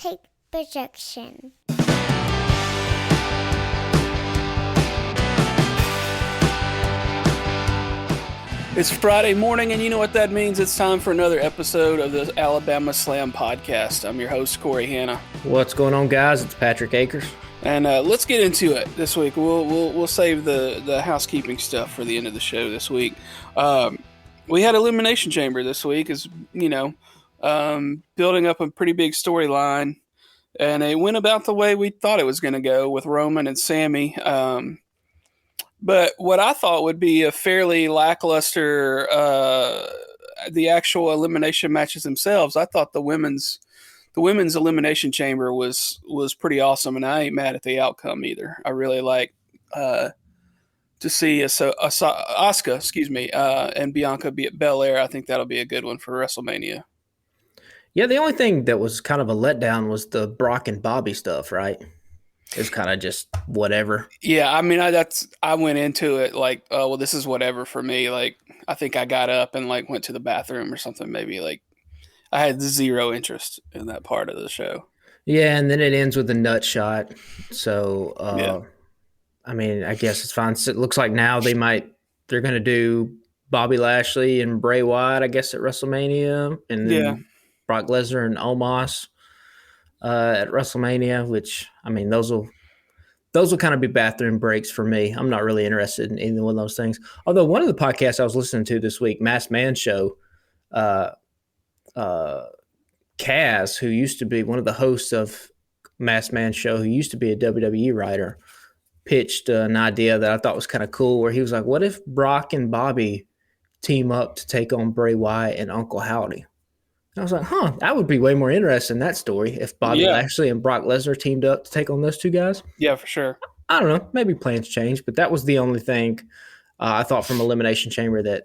take projection. It's Friday morning, and you know what that means. It's time for another episode of the Alabama Slam podcast. I'm your host, Corey Hanna. What's going on, guys? It's Patrick Akers. And let's get into it this week. We'll save the housekeeping stuff for the end of the show this week. We had Elimination Chamber this week, as you know, building up a pretty big storyline, and it went about the way we thought it was going to go with Roman and Sami. But what I thought would be a fairly lackluster, the actual elimination matches themselves, I thought the women's Elimination Chamber was pretty awesome, and I ain't mad at the outcome either. I really like to see Asuka, and Bianca Belair. I think that'll be a good one for WrestleMania. Yeah, the only thing that was kind of a letdown was the Brock and Bobby stuff, right? It's kind of just whatever. Yeah, I mean, I went into it like, oh, well, this is whatever for me. Like, I think I got up and like went to the bathroom or something. Maybe like I had zero interest in that part of the show. Yeah, and then it ends with a nut shot. So, Yeah. I mean, I guess it's fine. So it looks like now they're going to do Bobby Lashley and Bray Wyatt, I guess, at WrestleMania, and then Brock Lesnar and Omos at WrestleMania, which, I mean, those will kind of be bathroom breaks for me. I'm not really interested in either one of those things. Although one of the podcasts I was listening to this week, Masked Man Show, Kaz, who used to be one of the hosts of Masked Man Show, who used to be a WWE writer, pitched an idea that I thought was kind of cool, where he was like, what if Brock and Bobby team up to take on Bray Wyatt and Uncle Howdy? I was like, that would be way more interesting, that story, if Bobby Lashley and Brock Lesnar teamed up to take on those two guys. Yeah, for sure. I don't know. Maybe plans change, but that was the only thing I thought from Elimination Chamber that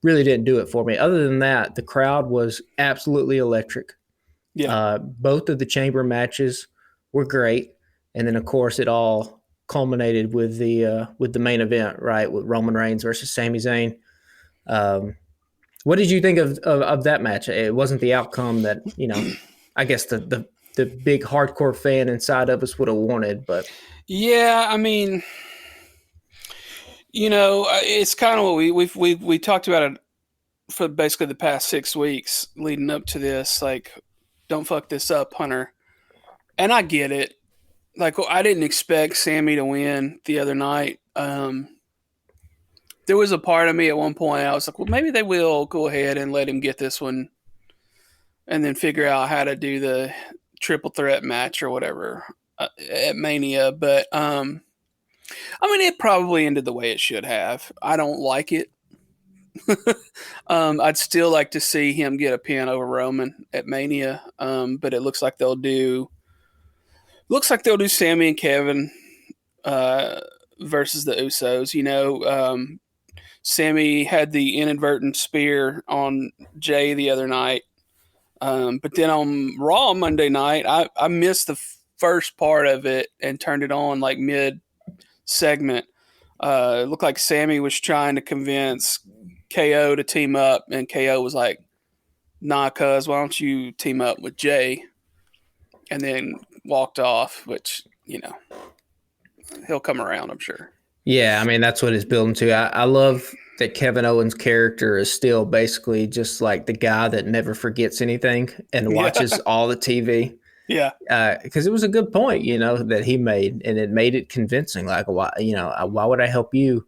really didn't do it for me. Other than that, the crowd was absolutely electric. Yeah. Both of the chamber matches were great. And then, of course, it all culminated with the main event, right, with Roman Reigns versus Sami Zayn. What did you think of that match? It wasn't the outcome that, you know, I guess the big hardcore fan inside of us would have wanted, but yeah, I mean, you know, it's kind of what we talked about it for basically the past 6 weeks leading up to this. Like, don't fuck this up, Hunter. And I get it. Like, I didn't expect Sami to win the other night. There was a part of me at one point, I was like, well, maybe they will go ahead and let him get this one and then figure out how to do the triple threat match or whatever at Mania. But, I mean, it probably ended the way it should have. I don't like it. I'd still like to see him get a pin over Roman at Mania. But it looks like they'll do Sami and Kevin versus the Usos. You know, Sami had the inadvertent spear on Jay the other night. But then on Raw Monday night, I missed the first part of it and turned it on like mid-segment. It looked like Sami was trying to convince KO to team up, and KO was like, nah, cuz, why don't you team up with Jay? And then walked off, which, you know, he'll come around, I'm sure. Yeah, I mean, that's what it's building to. I love that Kevin Owens' character is still basically just like the guy that never forgets anything and watches all the TV. Yeah. Because it was a good point, you know, that he made, and it made it convincing. Like, why would I help you?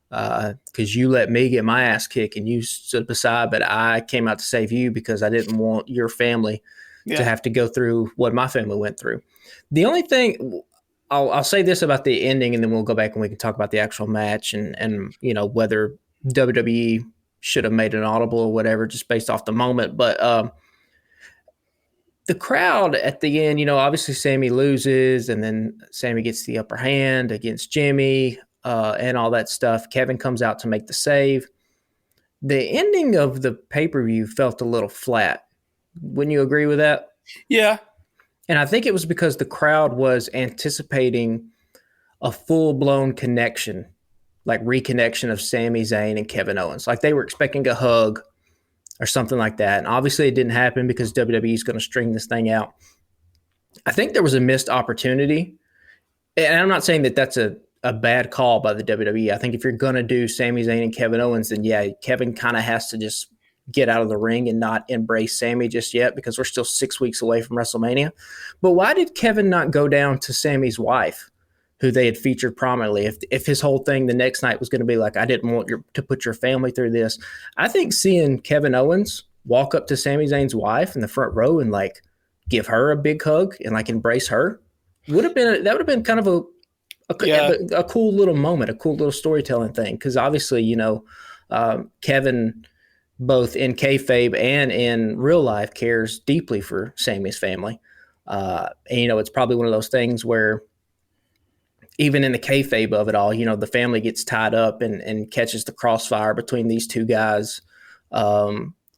Because you let me get my ass kicked and you stood beside, but I came out to save you because I didn't want your family to have to go through what my family went through. The only thing I'll say this about the ending, and then we'll go back and we can talk about the actual match and you know, whether WWE should have made an audible or whatever, just based off the moment. But the crowd at the end, you know, obviously Sami loses, and then Sami gets the upper hand against Jimmy and all that stuff. Kevin comes out to make the save. The ending of the pay-per-view felt a little flat. Wouldn't you agree with that? Yeah. And I think it was because the crowd was anticipating a full-blown connection, like reconnection of Sami Zayn and Kevin Owens. Like they were expecting a hug or something like that. And obviously it didn't happen because WWE is going to string this thing out. I think there was a missed opportunity. And I'm not saying that that's a bad call by the WWE. I think if you're going to do Sami Zayn and Kevin Owens, then yeah, Kevin kind of has to just get out of the ring and not embrace Sami just yet because we're still 6 weeks away from WrestleMania. But why did Kevin not go down to Sami's wife, who they had featured prominently? If his whole thing the next night was going to be like, I didn't want to put your family through this. I think seeing Kevin Owens walk up to Sami Zayn's wife in the front row and like give her a big hug and like embrace her would have been kind of a cool little moment, a cool little storytelling thing. Because obviously, Kevin, both in kayfabe and in real life, cares deeply for Sami's family. And it's probably one of those things where even in the kayfabe of it all, the family gets tied up and catches the crossfire between these two guys.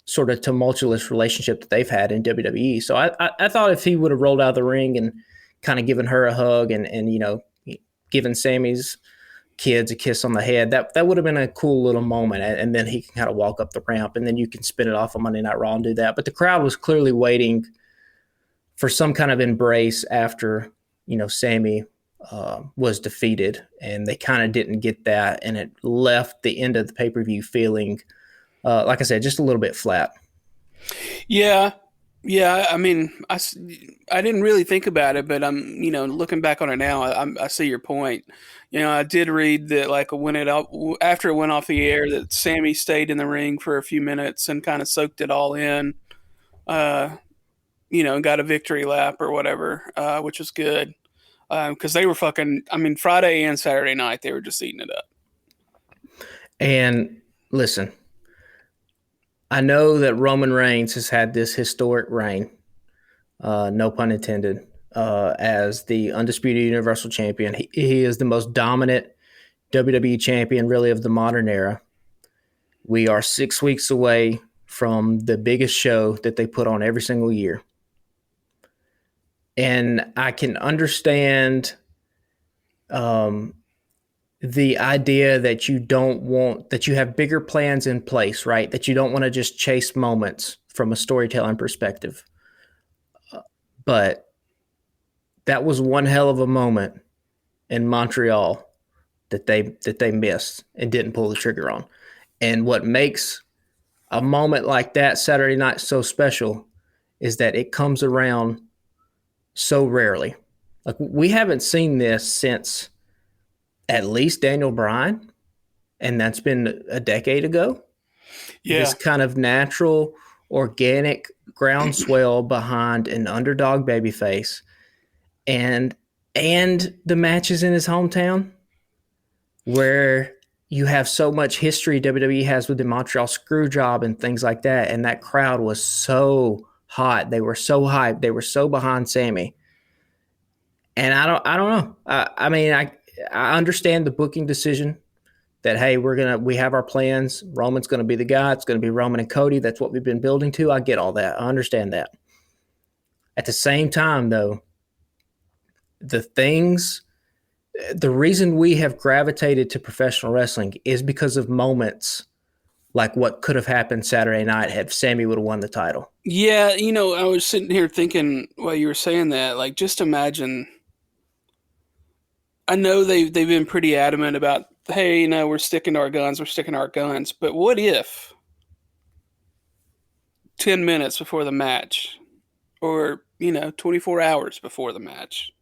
Sort of tumultuous relationship that they've had in WWE. So I thought if he would have rolled out of the ring and kind of given her a hug and given Sami's kids a kiss on the head, that would have been a cool little moment. And then he can kind of walk up the ramp, and then you can spin it off on Monday Night Raw and do that. But the crowd was clearly waiting for some kind of embrace after, Sami was defeated, and they kind of didn't get that. And it left the end of the pay-per-view feeling, like I said, just a little bit flat. Yeah. Yeah, I mean, I didn't really think about it, but I'm, looking back on it now, I see your point. I did read that, like, after it went off the air, that Sami stayed in the ring for a few minutes and kind of soaked it all in, and got a victory lap or whatever, which was good. Because they were Friday and Saturday night, they were just eating it up. And listen, I know that Roman Reigns has had this historic reign, no pun intended, as the undisputed Universal Champion. He is the most dominant WWE champion, really, of the modern era. We are 6 weeks away from the biggest show that they put on every single year. And I can understand the idea that you have bigger plans in place, right? That you don't want to just chase moments from a storytelling perspective. But that was one hell of a moment in Montreal that they missed and didn't pull the trigger on. And what makes a moment like that Saturday night so special is that it comes around so rarely. Like, we haven't seen this since at least Daniel Bryan, and that's been a decade ago. Yeah. This kind of natural, organic groundswell behind an underdog babyface, and the matches in his hometown, where you have so much history WWE has with the Montreal Screwjob and things like that, and that crowd was so hot. They were so hyped. They were so behind Sami. And I don't know. I understand the booking decision that, hey, we have our plans. Roman's going to be the guy. It's going to be Roman and Cody. That's what we've been building to. I get all that. I understand that. At the same time, though, the reason we have gravitated to professional wrestling is because of moments like what could have happened Saturday night had Sami would have won the title. Yeah, I was sitting here thinking while you were saying that, like, just imagine. I know they've been pretty adamant about, hey, we're sticking to our guns, but what if 10 minutes before the match, or 24 hours before the match,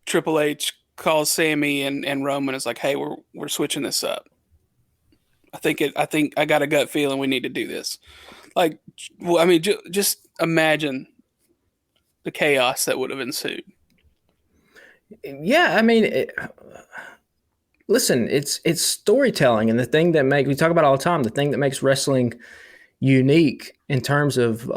Triple H calls Sami and Roman is like, hey, we're switching this up. I think I got a gut feeling we need to do this. Like, well, I mean, just imagine the chaos that would have ensued. Yeah, I mean, listen, it's storytelling, and the thing that we talk about all the time, the thing that makes wrestling unique in terms of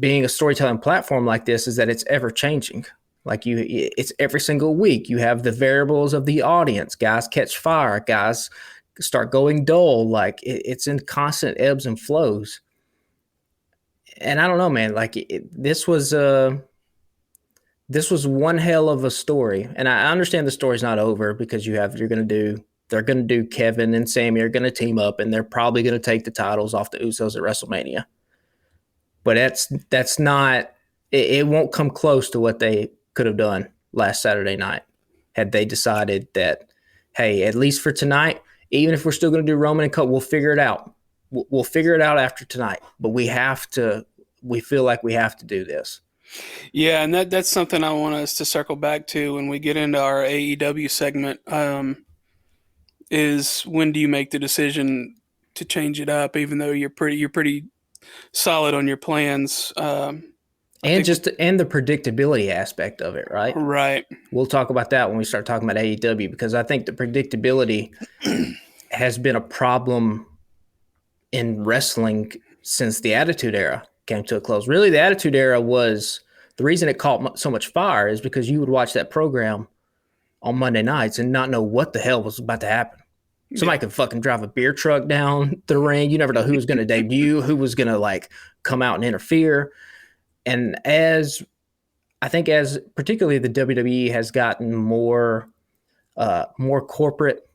being a storytelling platform like this is that it's ever changing. Like, it's every single week. You have the variables of the audience. Guys catch fire. Guys start going dull. Like, it's in constant ebbs and flows. And I don't know, man. Like, this was one hell of a story. And I understand the story's not over because they're going to do Kevin and Sami are going to team up, and they're probably going to take the titles off the Usos at WrestleMania. but that's not. It won't come close to what they could have done last Saturday night had they decided that, hey, at least for tonight, even if we're still going to do Roman and Cody, we'll figure it out. We'll figure it out after tonight, but we have to. We feel like we have to do this. Yeah, and that's something I want us to circle back to when we get into our AEW segment. Is when do you make the decision to change it up, even though you're pretty solid on your plans? And the predictability aspect of it, right? Right. We'll talk about that when we start talking about AEW, because I think the predictability has been a problem in wrestling since the Attitude Era came to a close. Really, the Attitude Era was the reason it caught so much fire is because you would watch that program on Monday nights and not know what the hell was about to happen. Somebody could fucking drive a beer truck down the ring. You never know who was going to debut, who was going to like come out and interfere. And as particularly the WWE has gotten more corporate,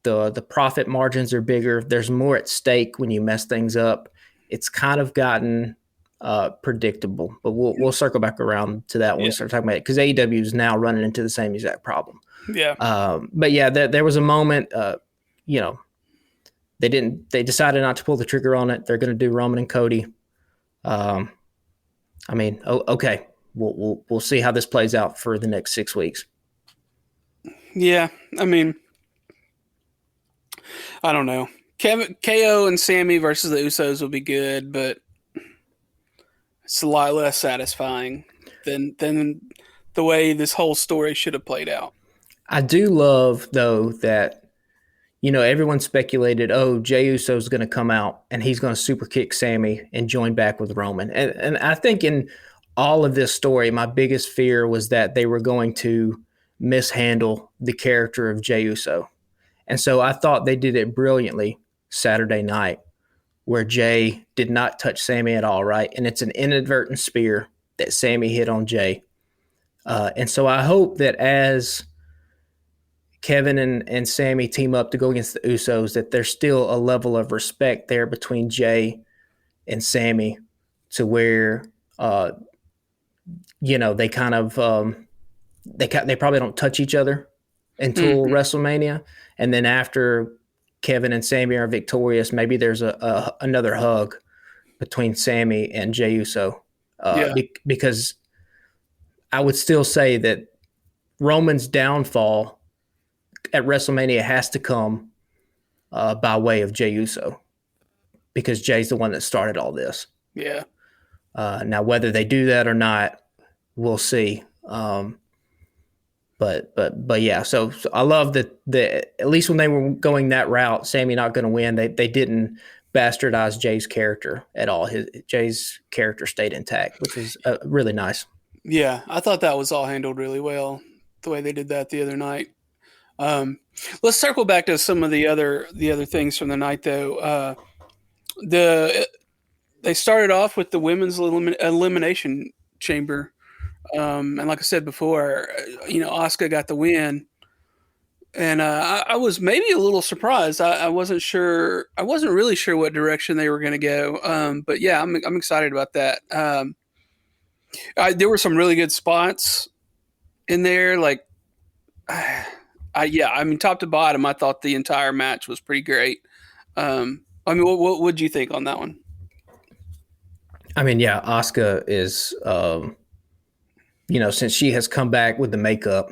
the profit margins are bigger. There's more at stake when you mess things up. It's kind of gotten predictable, but we'll circle back around to that when we start talking about it, because AEW is now running into the same exact problem. Yeah. But yeah, there was a moment, they decided not to pull the trigger on it. They're going to do Roman and Cody. Okay, we'll see how this plays out for the next 6 weeks. Yeah, I mean, I don't know. KO and Sami versus the Usos will be good, but it's a lot less satisfying than the way this whole story should have played out. I do love, though, that everyone speculated, Jey Uso's going to come out and he's going to super kick Sami and join back with Roman. And I think in all of this story, my biggest fear was that they were going to mishandle the character of Jey Uso. And so I thought they did it brilliantly Saturday night, where Jey did not touch Sami at all, right? And it's an inadvertent spear that Sami hit on Jey. And so I hope that as Kevin and Sami team up to go against the Usos, that there's still a level of respect there between Jey and Sami, to where they kind of they probably don't touch each other until WrestleMania, and then after Kevin and Sami are victorious, maybe there's another hug between Sami and Jey Uso, because I would still say that Roman's downfall at WrestleMania has to come by way of Jey Uso, because Jay's the one that started all this. Yeah. Now, whether they do that or not, we'll see. But yeah, so I love that at least when they were going that route, Sami not going to win, they didn't bastardize Jay's character at all. Jay's character stayed intact, which is really nice. Yeah, I thought that was all handled really well, the way they did that the other night. Let's circle back to some of the other things from the night, though. They started off with the women's elimination chamber, and like I said before, Asuka got the win, and I was maybe a little surprised. I wasn't sure. I wasn't really sure what direction they were going to go. But yeah, I'm excited about that. There were some really good spots in there, like. Top to bottom, I thought the entire match was pretty great. What would you think on that one? Asuka is, since she has come back with the makeup,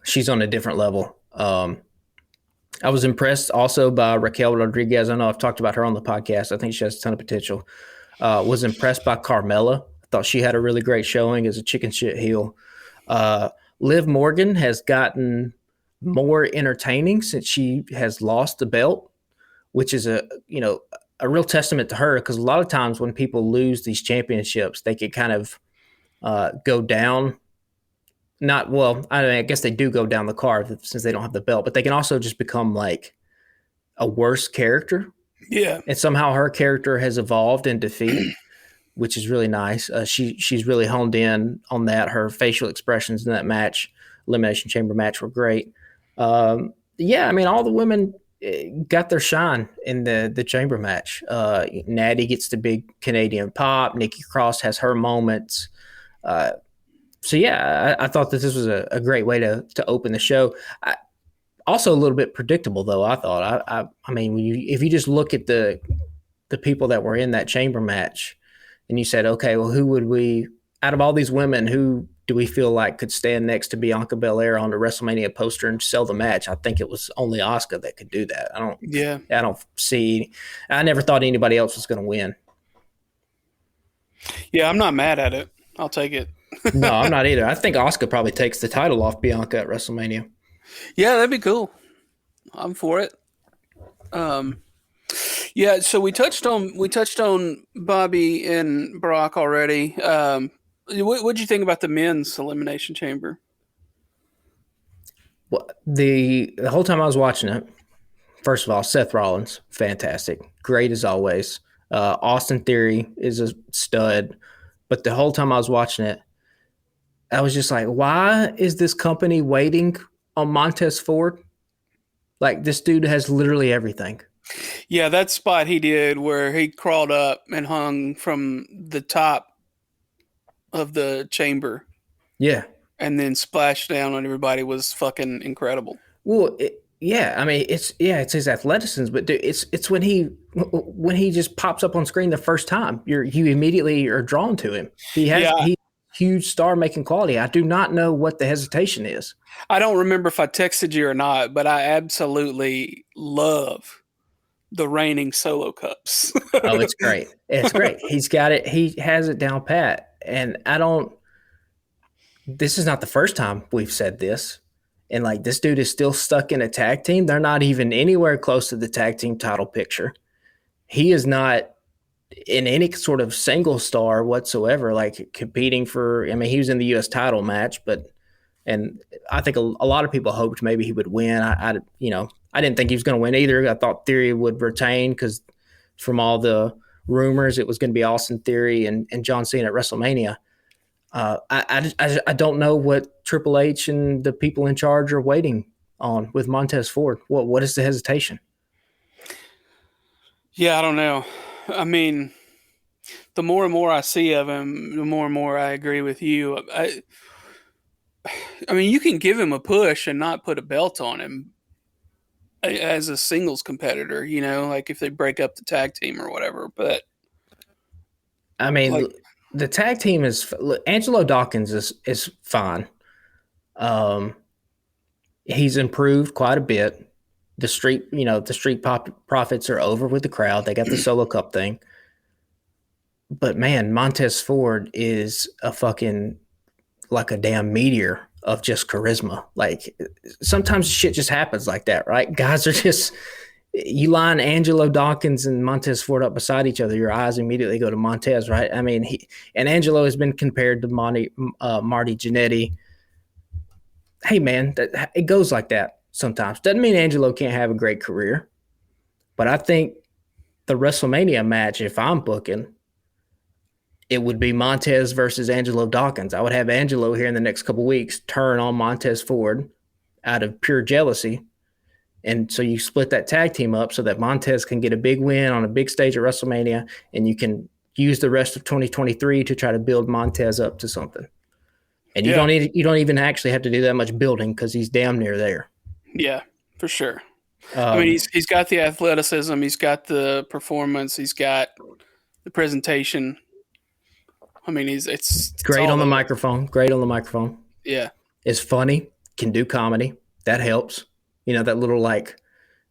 she's on a different level. I was impressed also by Raquel Rodriguez. I know I've talked about her on the podcast. I think she has a ton of potential. Was impressed by Carmella. I thought she had a really great showing as a chicken shit heel. Liv Morgan has gotten more entertaining since she has lost the belt, which is a real testament to her, because a lot of times when people lose these championships, they can kind of go down. I guess they do go down the card since they don't have the belt, but they can also just become like a worse character. Yeah. And somehow her character has evolved in defeat, which is really nice. She's really honed in on that. Her facial expressions in that match, Elimination Chamber match, were great. All the women got their shine in the chamber match. Natty gets the big Canadian pop. Nikki Cross has her moments. Uh, so yeah, I thought that this was a great way to open the show. Also a little bit predictable though. I thought. I mean, if you just look at the people that were in that chamber match, and you said, okay, well, who would we out of all these women, who do we feel like could stand next to Bianca Belair on the WrestleMania poster and sell the match? I think it was only Asuka that could do that. Yeah. I don't see. I never thought anybody else was going to win. Yeah, I'm not mad at it. I'll take it. No, I'm not either. I think Asuka probably takes the title off Bianca at WrestleMania. Yeah, that'd be cool. I'm for it. Yeah, so we touched on Bobby and Brock already. What'd you think about the men's elimination chamber? Well, the whole time I was watching it, first of all, Seth Rollins, fantastic, great as always. Austin Theory is a stud, but the whole time I was watching it, I was just like, why is this company waiting on Montez Ford? Like, this dude has literally everything. Yeah, that spot he did where he crawled up and hung from the top of the chamber Yeah. and then splashed down on everybody was fucking incredible. Well, yeah. I mean, it's his athleticism, but dude, it's when he just pops up on screen the first time, you immediately are drawn to him. Yeah, He's huge star making quality. I do not know what the hesitation is. I don't remember if I texted you or not, but I absolutely love the reigning solo cups. Oh, it's great. It's great. He's got it. He has it down pat. And this is not the first time we've said this. And like, this dude is still stuck in a tag team. They're not even anywhere close to the tag team title picture. He is not in any sort of single star whatsoever, like competing for, I mean, he was in the U.S. title match, and I think a lot of people hoped maybe he would win. I didn't think he was going to win either. I thought Theory would retain because from all the rumors, it was going to be Austin Theory and John Cena at WrestleMania. I don't know what Triple H and the people in charge are waiting on with Montez Ford. What is the hesitation? Yeah, I don't know. I mean, the more and more I see of him, the more and more I agree with you. I mean, you can give him a push and not put a belt on him as a singles competitor, like if they break up the tag team or whatever. But I mean, like, the tag team is Angelo Dawkins is fine. He's improved quite a bit. The street profits are over with the crowd. They got the solo cup thing. But man, Montez Ford is a fucking like a damn meteor of just charisma. Like sometimes shit just happens like that, right? Guys are just you line Angelo Dawkins and Montez Ford up beside each other, your eyes immediately go to Montez, right? I mean, Angelo has been compared to Marty Jannetty. Hey man, it goes like that sometimes. Doesn't mean Angelo can't have a great career, but I think the WrestleMania match, if I'm booking, it would be Montez versus Angelo Dawkins. I would have Angelo here in the next couple of weeks turn on Montez Ford out of pure jealousy. And so you split that tag team up so that Montez can get a big win on a big stage at WrestleMania, and you can use the rest of 2023 to try to build Montez up to something. And you don't even actually have to do that much building because he's damn near there. Yeah, for sure. I mean, he's got the athleticism, he's got the performance, he's got the presentation. I mean, it's great on the microphone. Great on the microphone. Yeah, is funny. Can do comedy. That helps. That little like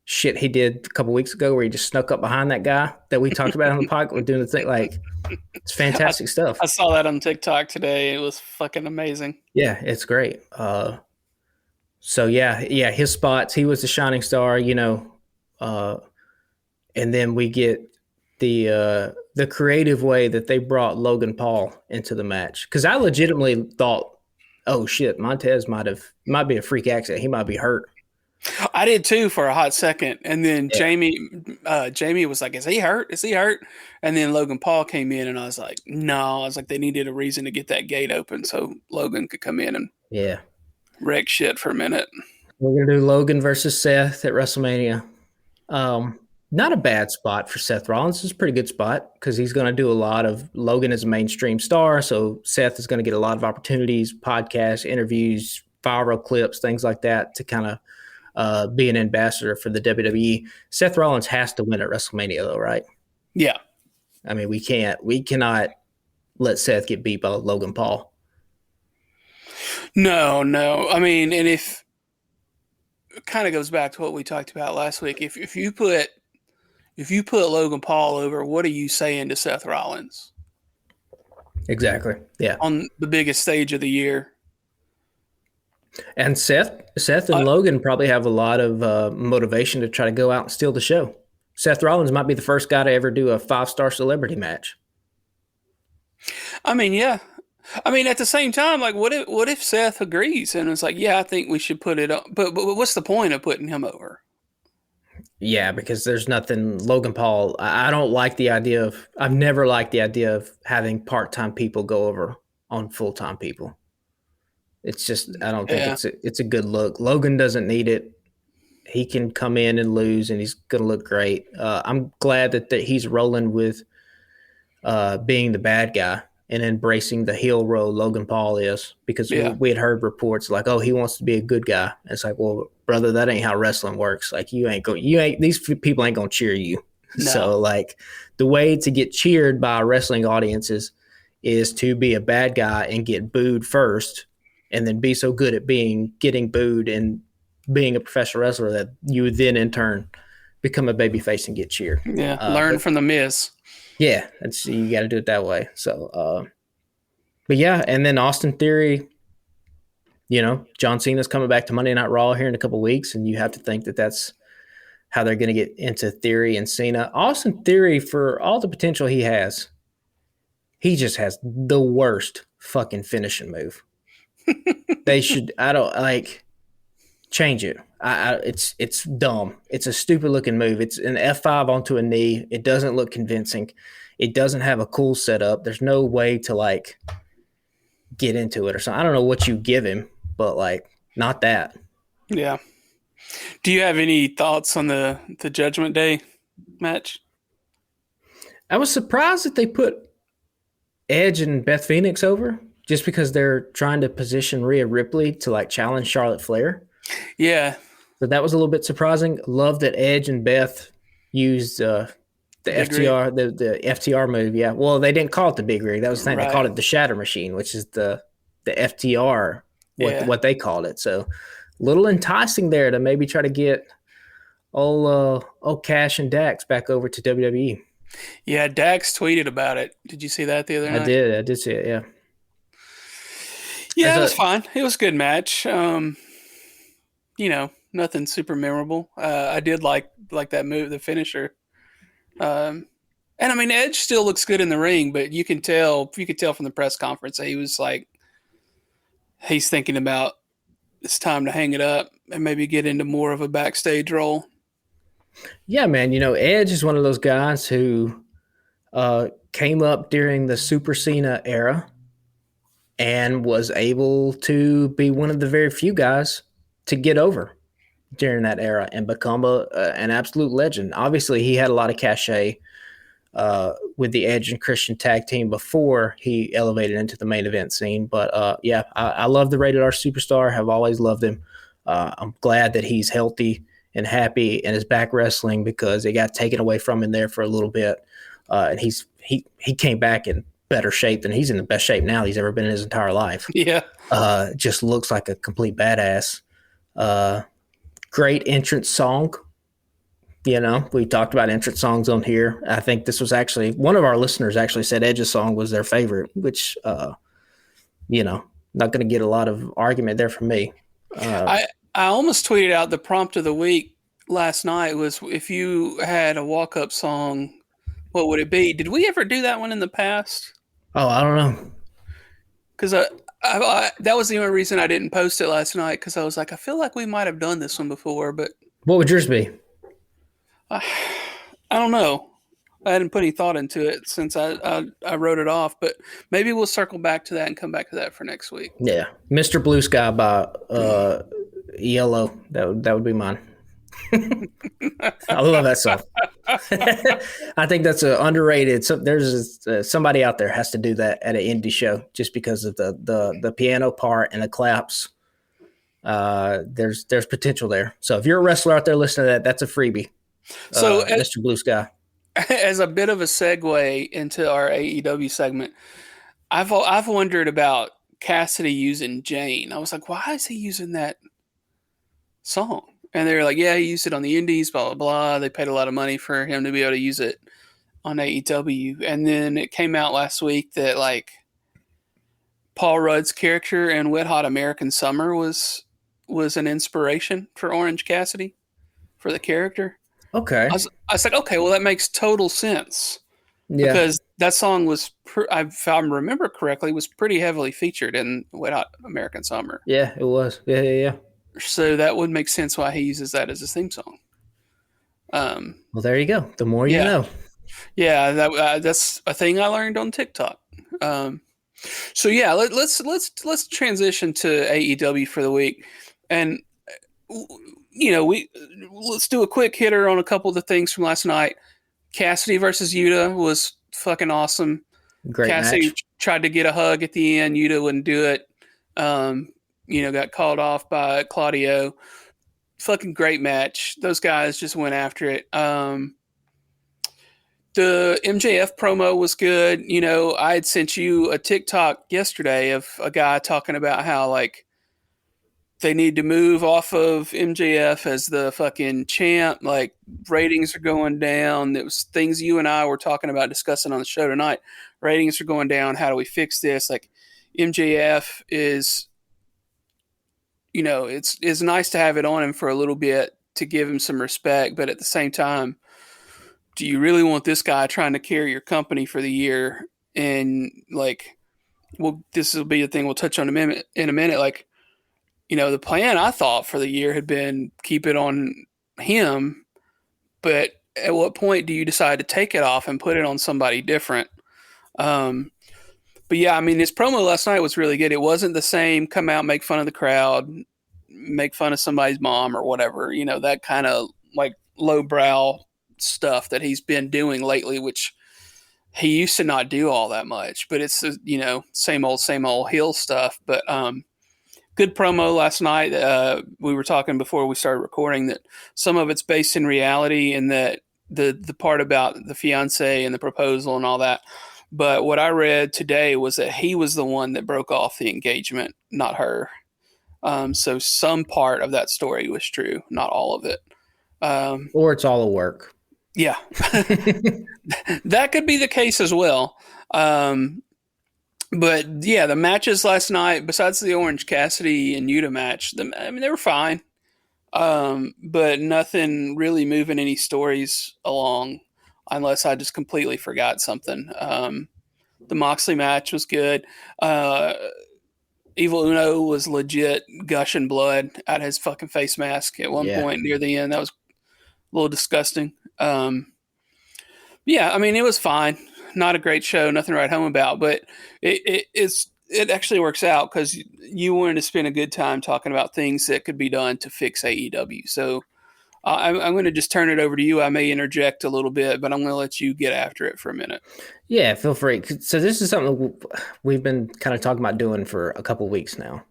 shit he did a couple weeks ago where he just snuck up behind that guy that we talked about on the podcast with doing the thing. Like, it's fantastic stuff. I saw that on TikTok today. It was fucking amazing. Yeah, it's great. So yeah, his spots. He was the shining star, and then we get the creative way that they brought Logan Paul into the match, because I legitimately thought, oh shit, Montez might be a freak accident. He might be hurt. I did too for a hot second, and then Jamie was like, "Is he hurt? Is he hurt?" And then Logan Paul came in, and I was like, "No." I was like, they needed a reason to get that gate open so Logan could come in and wreck shit for a minute. We're gonna do Logan versus Seth at WrestleMania. Not a bad spot for Seth Rollins. It's a pretty good spot because he's going to do a lot of Logan as a mainstream star. So Seth is going to get a lot of opportunities, podcasts, interviews, viral clips, things like that to kind of be an ambassador for the WWE. Seth Rollins has to win at WrestleMania, though, right? Yeah. I mean, we cannot let Seth get beat by Logan Paul. No. I mean, and if it kind of goes back to what we talked about last week, if you put Logan Paul over, what are you saying to Seth Rollins Exactly. Yeah. on the biggest stage of the year? And Seth and Logan probably have a lot of motivation to try to go out and steal the show. Seth Rollins might be the first guy to ever do a 5-star celebrity match. I mean, yeah. I mean, at the same time, like, what if Seth agrees and it's like, yeah, I think we should put it up, but what's the point of putting him over? Yeah, because there's nothing Logan Paul. I don't like the idea of. I've never liked the idea of having part-time people go over on full-time people. It's just I don't think Yeah, it's a good look. Logan doesn't need it. He can come in and lose, and he's going to look great. I'm glad that he's rolling with being the bad guy and embracing the heel role Logan Paul is, because yeah, we had heard reports like, oh, he wants to be a good guy. And it's like, well, brother, that ain't how wrestling works. Like these people ain't going to cheer you. no, So like the way to get cheered by wrestling audiences is to be a bad guy and get booed first, and then be so good at getting booed and being a professional wrestler that you then in turn become a babyface and get cheered. yeah. Learn But from the Miz. yeah, you got to do it that way. So, but yeah, and then Austin Theory, John Cena's coming back to Monday Night Raw here in a couple of weeks, and you have to think that that's how they're going to get into Theory and Cena. Austin Theory, for all the potential he just has the worst fucking finishing move. They should, I don't like, change it. It's dumb. It's a stupid looking move. It's an F5 onto a knee. It doesn't look convincing. It doesn't have a cool setup. There's no way to like get into it or something. I don't know what you give him, but like not that. Yeah. Do you have any thoughts on the Judgment Day match? I was surprised that they put Edge and Beth Phoenix over just because they're trying to position Rhea Ripley to like challenge Charlotte Flair. Yeah, So that was a little bit surprising. Love that Edge and Beth used the Big FTR, the FTR move. Yeah. Well, they didn't call it the Big Rig. That was the thing. They right. called it the Shatter Machine, which is the FTR, Yeah. what they called it. So a little enticing there to maybe try to get old Cash and Dax back over to WWE. Yeah, Dax tweeted about it. Did you see that the other night? I did see it. Yeah. Yeah, it was fine. It was a good match. Nothing super memorable. I did like that move, the finisher. And I mean, Edge still looks good in the ring, but you could tell from the press conference that he was like, he's thinking about it's time to hang it up and maybe get into more of a backstage role. Yeah, man. Edge is one of those guys who came up during the Super Cena era and was able to be one of the very few guys to get over during that era and become an absolute legend. Obviously, he had a lot of cachet with the Edge and Christian tag team before he elevated into the main event scene. But I love the Rated R Superstar. Have always loved him. I'm glad that he's healthy and happy and is back wrestling, because it got taken away from him there for a little bit. And he came back in better shape than he's in the best shape now he's ever been in his entire life. Yeah. Just looks like a complete badass. Great entrance song. We talked about entrance songs on here. I think this was actually one of our listeners actually said Edge's song was their favorite, which, not going to get a lot of argument there from me. I almost tweeted out the prompt of the week last night was, if you had a walk-up song, what would it be? Did we ever do that one in the past? Oh, I don't know. Because that was the only reason I didn't post it last night, because I was like, I feel like we might have done this one before, but What would yours be? I don't know. I hadn't put any thought into it since I wrote it off, but maybe we'll circle back to that and come back to that for next week. Yeah, Mr. Blue Sky by Yellow. That would be mine. I love that song. I think that's a underrated. So there's somebody out there has to do that at an indie show just because of the piano part and the claps. There's potential there. So if you're a wrestler out there listening to that, that's a freebie, So, Mr. Blue Sky. as a bit of a segue into our AEW segment, I've wondered about Cassidy using Jane. I was like, why is he using that song? And they're like, yeah, he used it on the Indies, blah blah blah. They paid a lot of money for him to be able to use it on AEW. And then it came out last week that like Paul Rudd's character in Wet Hot American Summer was an inspiration for Orange Cassidy for the character. Okay. I was like, okay, well that makes total sense Yeah. because that song was, if I remember correctly, was pretty heavily featured in Wet Hot American Summer. Yeah, it was. Yeah. So that would make sense why he uses that as his theme song. Well, there you go. The more you know. Yeah, that's a thing I learned on TikTok. So yeah, let's transition to AEW for the week, and let's do a quick hitter on a couple of the things from last night. Cassidy versus Yuta was fucking awesome. Great Cassidy match. tried to get a hug at the end. Yuta wouldn't do it. Got called off by Claudio. Fucking great match. Those guys just went after it. The MJF promo was good. I had sent you a TikTok yesterday of a guy talking about how like they need to move off of MJF as the fucking champ. Like ratings are going down. It was things you and I were talking about discussing on the show tonight. Ratings are going down. How do we fix this? Like MJF is, it's nice to have it on him for a little bit to give him some respect, but at the same time, do you really want this guy trying to carry your company for the year? And like, well, this will be a thing we'll touch on in a minute. Like, the plan I thought for the year had been keep it on him, but at what point do you decide to take it off and put it on somebody different? But yeah, I mean, his promo last night was really good. It wasn't the same come out, make fun of the crowd, make fun of somebody's mom or whatever, that kind of like lowbrow stuff that he's been doing lately, which he used to not do all that much, but it's same old heel stuff. But good promo last night. We were talking before we started recording that some of it's based in reality, and that the part about the fiance and the proposal and all that. But what I read today was that he was the one that broke off the engagement, not her. So some part of that story was true, not all of it. Or it's all a work. Yeah, that could be the case as well. But yeah, the matches last night, besides the Orange Cassidy and Yuta match, they were fine. But nothing really moving any stories along, unless I just completely forgot something. The Moxley match was good. Evil Uno was legit gushing blood out of his fucking face mask at one point near the end. That was a little disgusting. Yeah, I mean, it was fine. Not a great show, nothing to write home about, but it actually works out because you wanted to spend a good time talking about things that could be done to fix AEW. So I'm going to just turn it over to you. I may interject a little bit, but I'm going to let you get after it for a minute. Yeah, feel free. So this is something we've been kind of talking about doing for a couple of weeks now.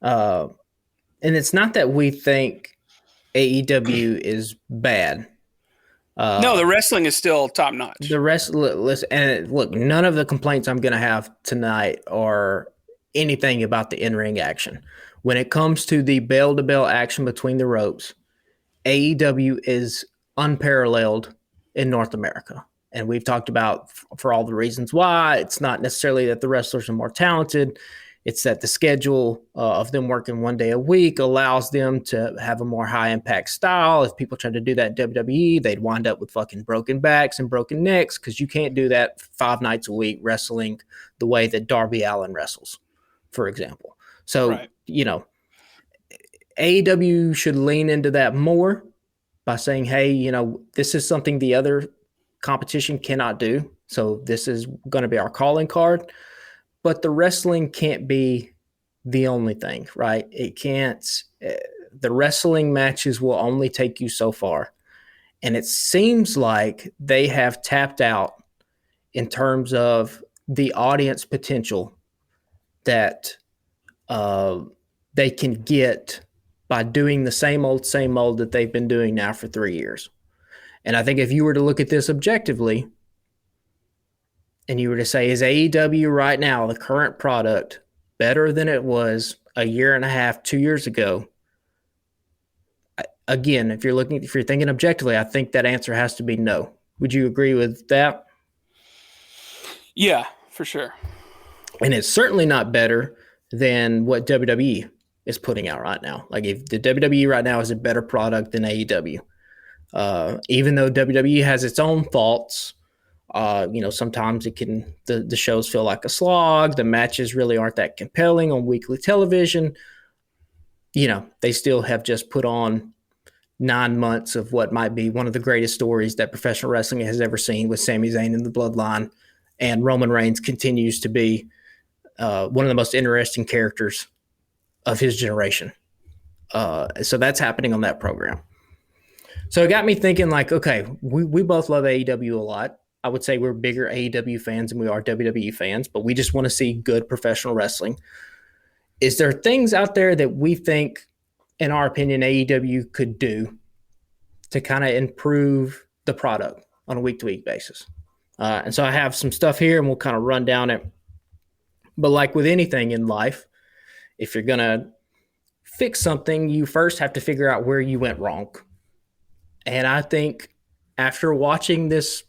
And it's not that we think AEW is bad. No, the wrestling is still top notch. The rest, listen, and look, none of the complaints I'm going to have tonight are anything about the in-ring action. When it comes to the bell-to-bell action between the ropes, AEW is unparalleled in North America. And we've talked about for all the reasons why. It's not necessarily that the wrestlers are more talented. It's that the schedule of them working one day a week allows them to have a more high-impact style. If people tried to do that in WWE, they'd wind up with fucking broken backs and broken necks because you can't do that 5 nights a week wrestling the way that Darby Allin wrestles, for example. So, Right. AEW should lean into that more by saying, hey, this is something the other competition cannot do. So this is going to be our calling card. But the wrestling can't be the only thing, right? It can't. the wrestling matches will only take you so far. And it seems like they have tapped out in terms of the audience potential that they can get by doing the same old that they've been doing now for 3 years. And I think if you were to look at this objectively and you were to say, is AEW right now, the current product, better than it was a year and a half, 2 years ago? Again, if you're thinking objectively, I think that answer has to be no. Would you agree with that? Yeah, for sure. And it's certainly not better than what WWE is putting out right now. Like, if the WWE right now is a better product than AEW, even though WWE has its own faults, sometimes the shows feel like a slog. The matches really aren't that compelling on weekly television. They still have just put on 9 months of what might be one of the greatest stories that professional wrestling has ever seen, with Sami Zayn in the Bloodline, and Roman Reigns continues to be one of the most interesting characters of his generation. So that's happening on that program. So it got me thinking, like, okay, we both love AEW a lot. I would say we're bigger AEW fans than we are WWE fans, but we just want to see good professional wrestling. Is there things out there that we think, in our opinion, AEW could do to kind of improve the product on a week-to-week basis? And so I have some stuff here, and we'll kind of run down it. But like with anything in life, if you're going to fix something, you first have to figure out where you went wrong. And I think after watching this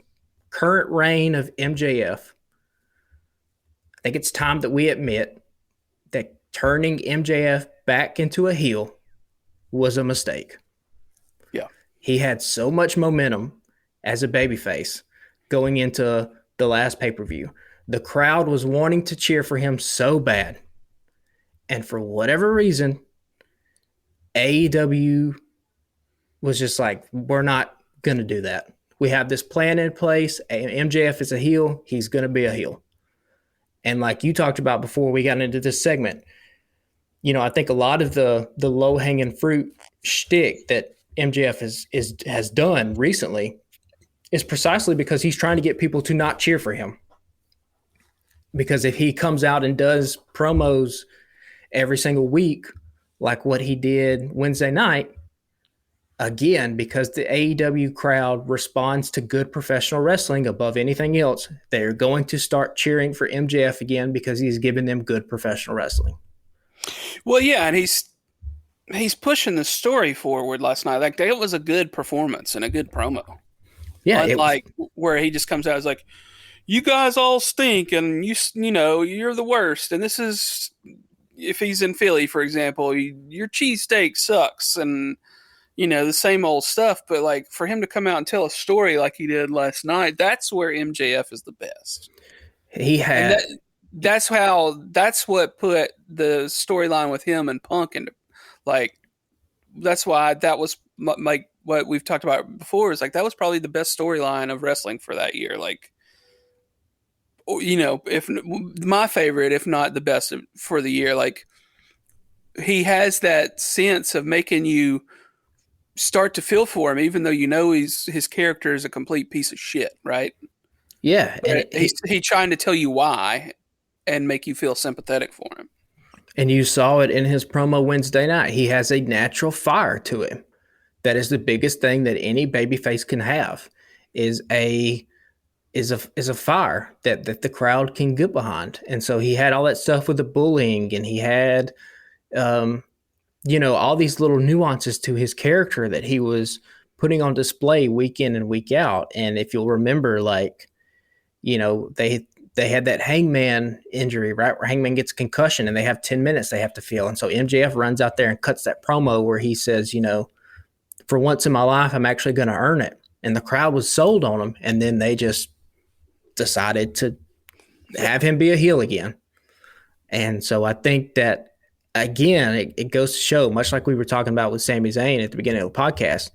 current reign of MJF, I think it's time that we admit that turning MJF back into a heel was a mistake. Yeah. He had so much momentum as a babyface going into the last pay-per-view. The crowd was wanting to cheer for him so bad. And for whatever reason, AEW was just like, we're not going to do that. We have this plan in place. MJF is a heel. He's going to be a heel. And like you talked about before we got into this segment, I think a lot of the low-hanging fruit shtick that MJF has done recently is precisely because he's trying to get people to not cheer for him. Because if he comes out and does promos every single week, like what he did Wednesday night, again, because the AEW crowd responds to good professional wrestling above anything else, they're going to start cheering for MJF again because he's giving them good professional wrestling. Well, yeah, and he's pushing the story forward last night. Like, it was a good performance and a good promo. Yeah, unlike where he just comes out as like, you guys all stink, and you're the worst. And this is, if he's in Philly, for example, your cheesesteak sucks, and the same old stuff. But like, for him to come out and tell a story like he did last night, that's where MJF is the best. He had. And that's what put the storyline with him and Punk into, like, that's why that was like what we've talked about before, is like, that was probably the best storyline of wrestling for that year. Like, if my favorite, if not the best for the year. Like, he has that sense of making you start to feel for him, even though his character is a complete piece of shit, right? Yeah, and he's trying to tell you why and make you feel sympathetic for him. And you saw it in his promo Wednesday night. He has a natural fire to him. That is the biggest thing that any babyface can have, is a fire that the crowd can get behind. And so he had all that stuff with the bullying, and he had all these little nuances to his character that he was putting on display week in and week out. And if you'll remember, like, they had that Hangman injury, right, where Hangman gets a concussion and they have 10 minutes they have to feel. And so MJF runs out there and cuts that promo where he says, for once in my life, I'm actually going to earn it. And the crowd was sold on him. And then they just decided to have him be a heel again. And so I think that, again, it goes to show, much like we were talking about with Sami Zayn at the beginning of the podcast,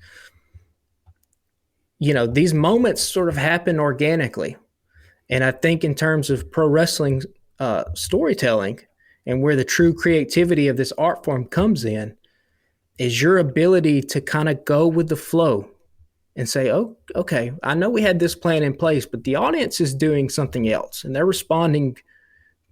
these moments sort of happen organically. And I think in terms of pro wrestling storytelling and where the true creativity of this art form comes in, is your ability to kind of go with the flow and say, oh, okay, I know we had this plan in place, but the audience is doing something else and they're responding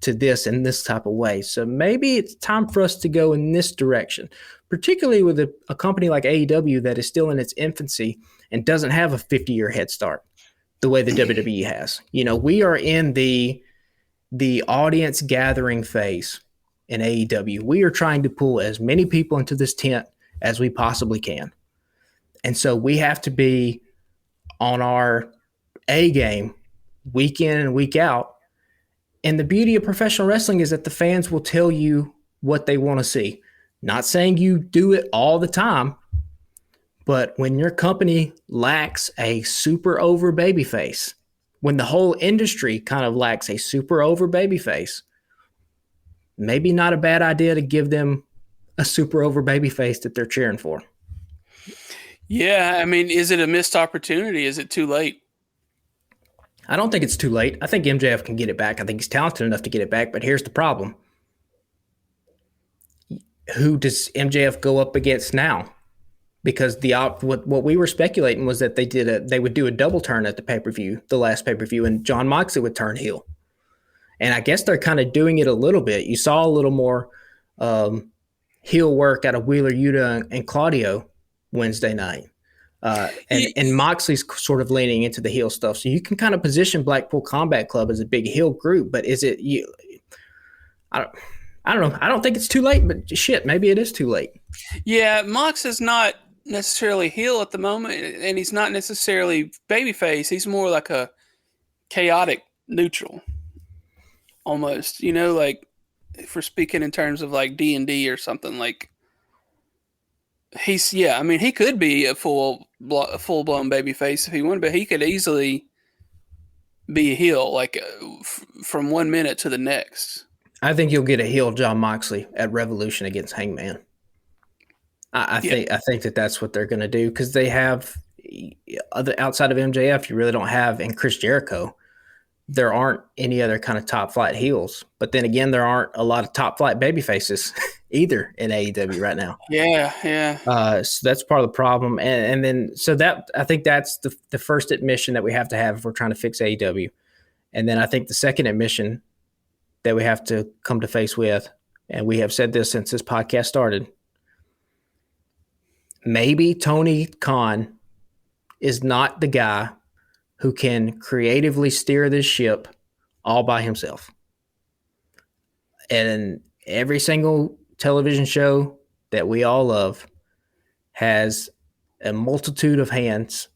to this in this type of way. So maybe it's time for us to go in this direction, particularly with a company like AEW that is still in its infancy and doesn't have a 50-year head start the way the WWE has. We are in the audience gathering phase in AEW. We are trying to pull as many people into this tent as we possibly can. And so we have to be on our A game week in and week out. And the beauty of professional wrestling is that the fans will tell you what they want to see. Not saying you do it all the time, but when your company lacks a super over babyface, when the whole industry kind of lacks a super over babyface, maybe not a bad idea to give them a super over babyface that they're cheering for. Yeah, I mean, is it a missed opportunity? Is it too late? I don't think it's too late. I think MJF can get it back. I think he's talented enough to get it back, but here's the problem. Who does MJF go up against now? Because what we were speculating was that they would do a double turn at the pay-per-view, the last pay-per-view, and Jon Moxley would turn heel. And I guess they're kind of doing it a little bit. You saw a little more heel work out of Wheeler Yuta and Claudio Wednesday night. And Moxley's sort of leaning into the heel stuff. So you can kind of position Blackpool Combat Club as a big heel group, but is it you? I don't know. I don't think it's too late, but shit, maybe it is too late. Yeah, Mox is not necessarily heel at the moment, and he's not necessarily babyface. He's more like a chaotic neutral, almost. Like if we're speaking in terms of like D&D or something, like he could be a full blown babyface if he wanted, but he could easily be a heel like from 1 minute to the next. I think you'll get a heel Jon Moxley at Revolution against Hangman. I think that's what they're going to do because they have outside of MJF, you really don't have, and Chris Jericho, there aren't any other kind of top flight heels. But then again, there aren't a lot of top flight baby faces either in AEW right now. Yeah. So that's part of the problem. And then, so that, I think that's the first admission that we have to have if we're trying to fix AEW. And then I think the second admission that we have to come to face with, and we have said this since this podcast started, maybe Tony Khan is not the guy who can creatively steer this ship all by himself. And every single television show that we all love has a multitude of hands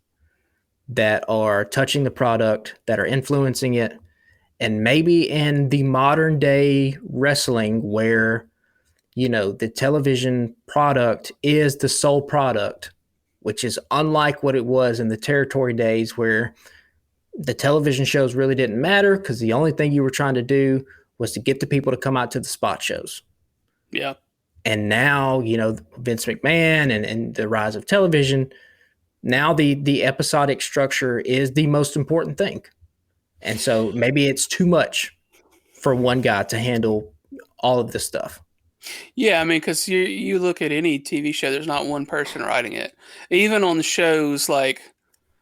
that are touching the product, that are influencing it. And maybe in the modern day wrestling where, the television product is the sole product, which is unlike what it was in the territory days where the television shows really didn't matter because the only thing you were trying to do was to get the people to come out to the spot shows. Yeah. And now, Vince McMahon and the rise of television, now the episodic structure is the most important thing. And so maybe it's too much for one guy to handle all of this stuff. Yeah, I mean, because you look at any TV show, there's not one person writing it. Even on the shows like,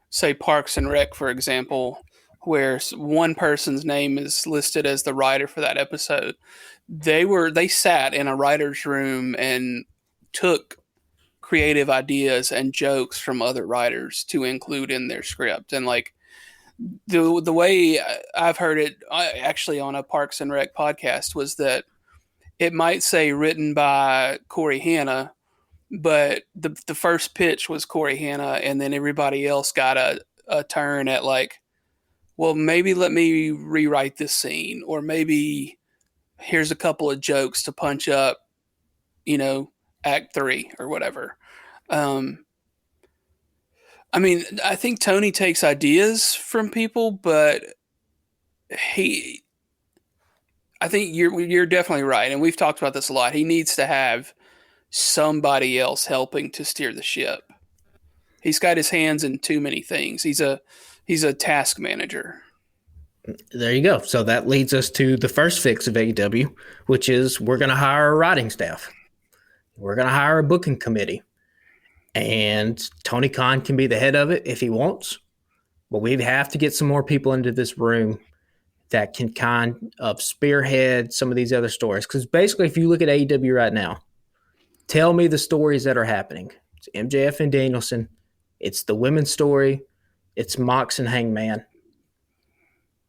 say, Parks and Rec, for example, where one person's name is listed as the writer for that episode, they sat in a writer's room and took creative ideas and jokes from other writers to include in their script. And like the way I've heard it actually on a Parks and Rec podcast was that it might say written by Corey Hanna, but the first pitch was Corey Hanna, and then everybody else got a turn at like, well, maybe let me rewrite this scene, or maybe here's a couple of jokes to punch up, act 3 or whatever. I mean, I think Tony takes ideas from people, but I think you're definitely right, and we've talked about this a lot. He needs to have somebody else helping to steer the ship. He's got his hands in too many things. He's a task manager. There you go. So that leads us to the first fix of AEW, which is we're going to hire a writing staff. we're going to hire a booking committee. And Tony Khan can be the head of it if he wants. But we have to get some more people into this room that can kind of spearhead some of these other stories. Because basically, if you look at AEW right now, tell me the stories that are happening. It's MJF and Danielson. It's the women's story. It's Mox and Hangman.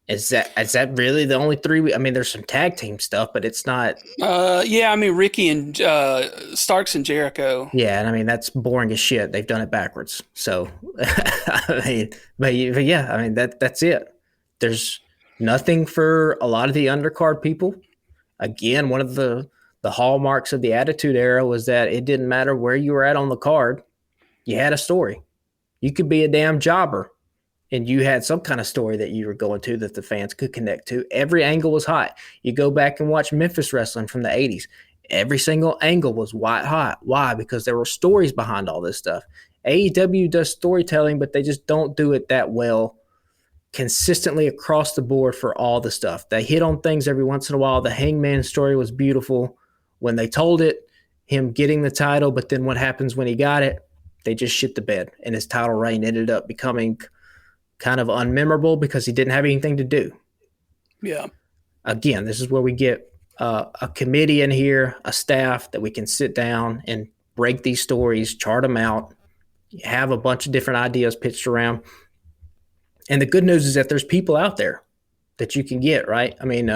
Is that really the only three? I mean, there's some tag team stuff, but it's not. Yeah, I mean Ricky and Starks and Jericho. Yeah, and I mean that's boring as shit. They've done it backwards. So, I mean, but yeah, I mean that's it. There's nothing for a lot of the undercard people. Again, one of the hallmarks of the Attitude Era was that it didn't matter where you were at on the card. You had a story. You could be a damn jobber, and you had some kind of story that you were going to that the fans could connect to. Every angle was hot. You go back and watch Memphis wrestling from the 80s. Every single angle was white hot. Why? Because there were stories behind all this stuff. AEW does storytelling, but they just don't do it that well consistently across the board for all the stuff. They hit on things every once in a while. The Hangman story was beautiful when they told it, him getting the title, but then what happens when he got it? They just shit the bed, and his title reign ended up becoming kind of unmemorable because he didn't have anything to do. Yeah. Again, this is where we get a committee in here, a staff that we can sit down and break these stories, chart them out, have a bunch of different ideas pitched around. And the good news is that there's people out there that you can get, right? I mean,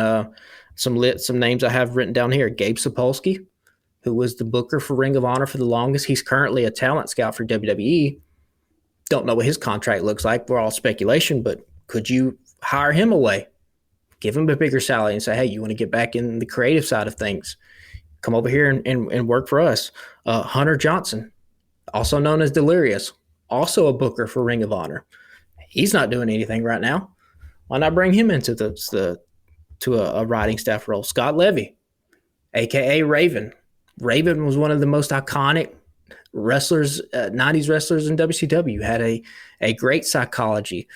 some names I have written down here. Gabe Sapolsky, who was the booker for Ring of Honor for the longest. He's currently a talent scout for WWE. Don't know what his contract looks like. We're all speculation, but could you hire him away? Give him a bigger salary and say, hey, you want to get back in the creative side of things? Come over here and work for us. Hunter Johnson, also known as Delirious, also a booker for Ring of Honor. He's not doing anything right now. Why not bring him into a writing staff role? Scott Levy, a.k.a. Raven. Raven was one of the most iconic wrestlers, 90s wrestlers in WCW. Had a great psychology.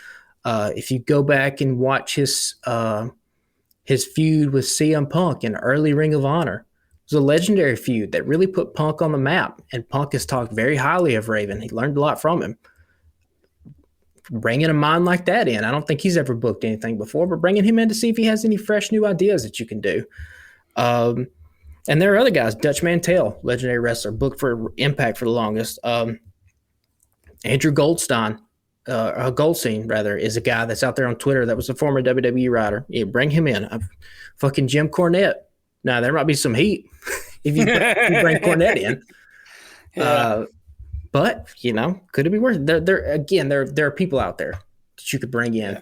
If you go back and watch his feud with CM Punk in early Ring of Honor, it was a legendary feud that really put Punk on the map. And Punk has talked very highly of Raven. He learned a lot from him. Bringing a mind like that in, I don't think he's ever booked anything before, but bringing him in to see if he has any fresh new ideas that you can do. And there are other guys. Dutch Mantell, legendary wrestler, booked for Impact for the longest. Andrew Goldstein, is a guy that's out there on Twitter that was a former WWE writer. Yeah, bring him in. Fucking Jim Cornette. Now, there might be some heat if you bring Cornette in. Yeah. But, could it be worth it? There are people out there that you could bring in. Yeah.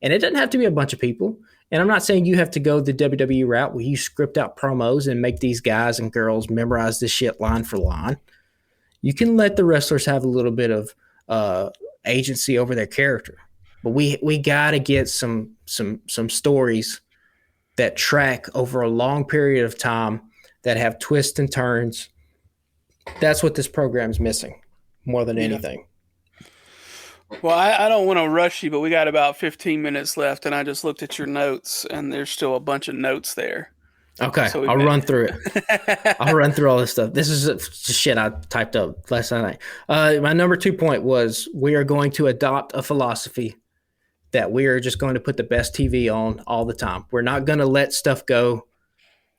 And it doesn't have to be a bunch of people. And I'm not saying you have to go the WWE route where you script out promos and make these guys and girls memorize this shit line for line. You can let the wrestlers have a little bit of agency over their character. But we got to get some stories that track over a long period of time that have twists and turns. That's what this program's missing more than anything. Well, I don't want to rush you, but we got about 15 minutes left, and I just looked at your notes, and there's still a bunch of notes there. Okay, so I'll run through it. I'll run through all this stuff. This is shit I typed up last night. My number 2 point was we are going to adopt a philosophy that we are just going to put the best TV on all the time. We're not going to let stuff go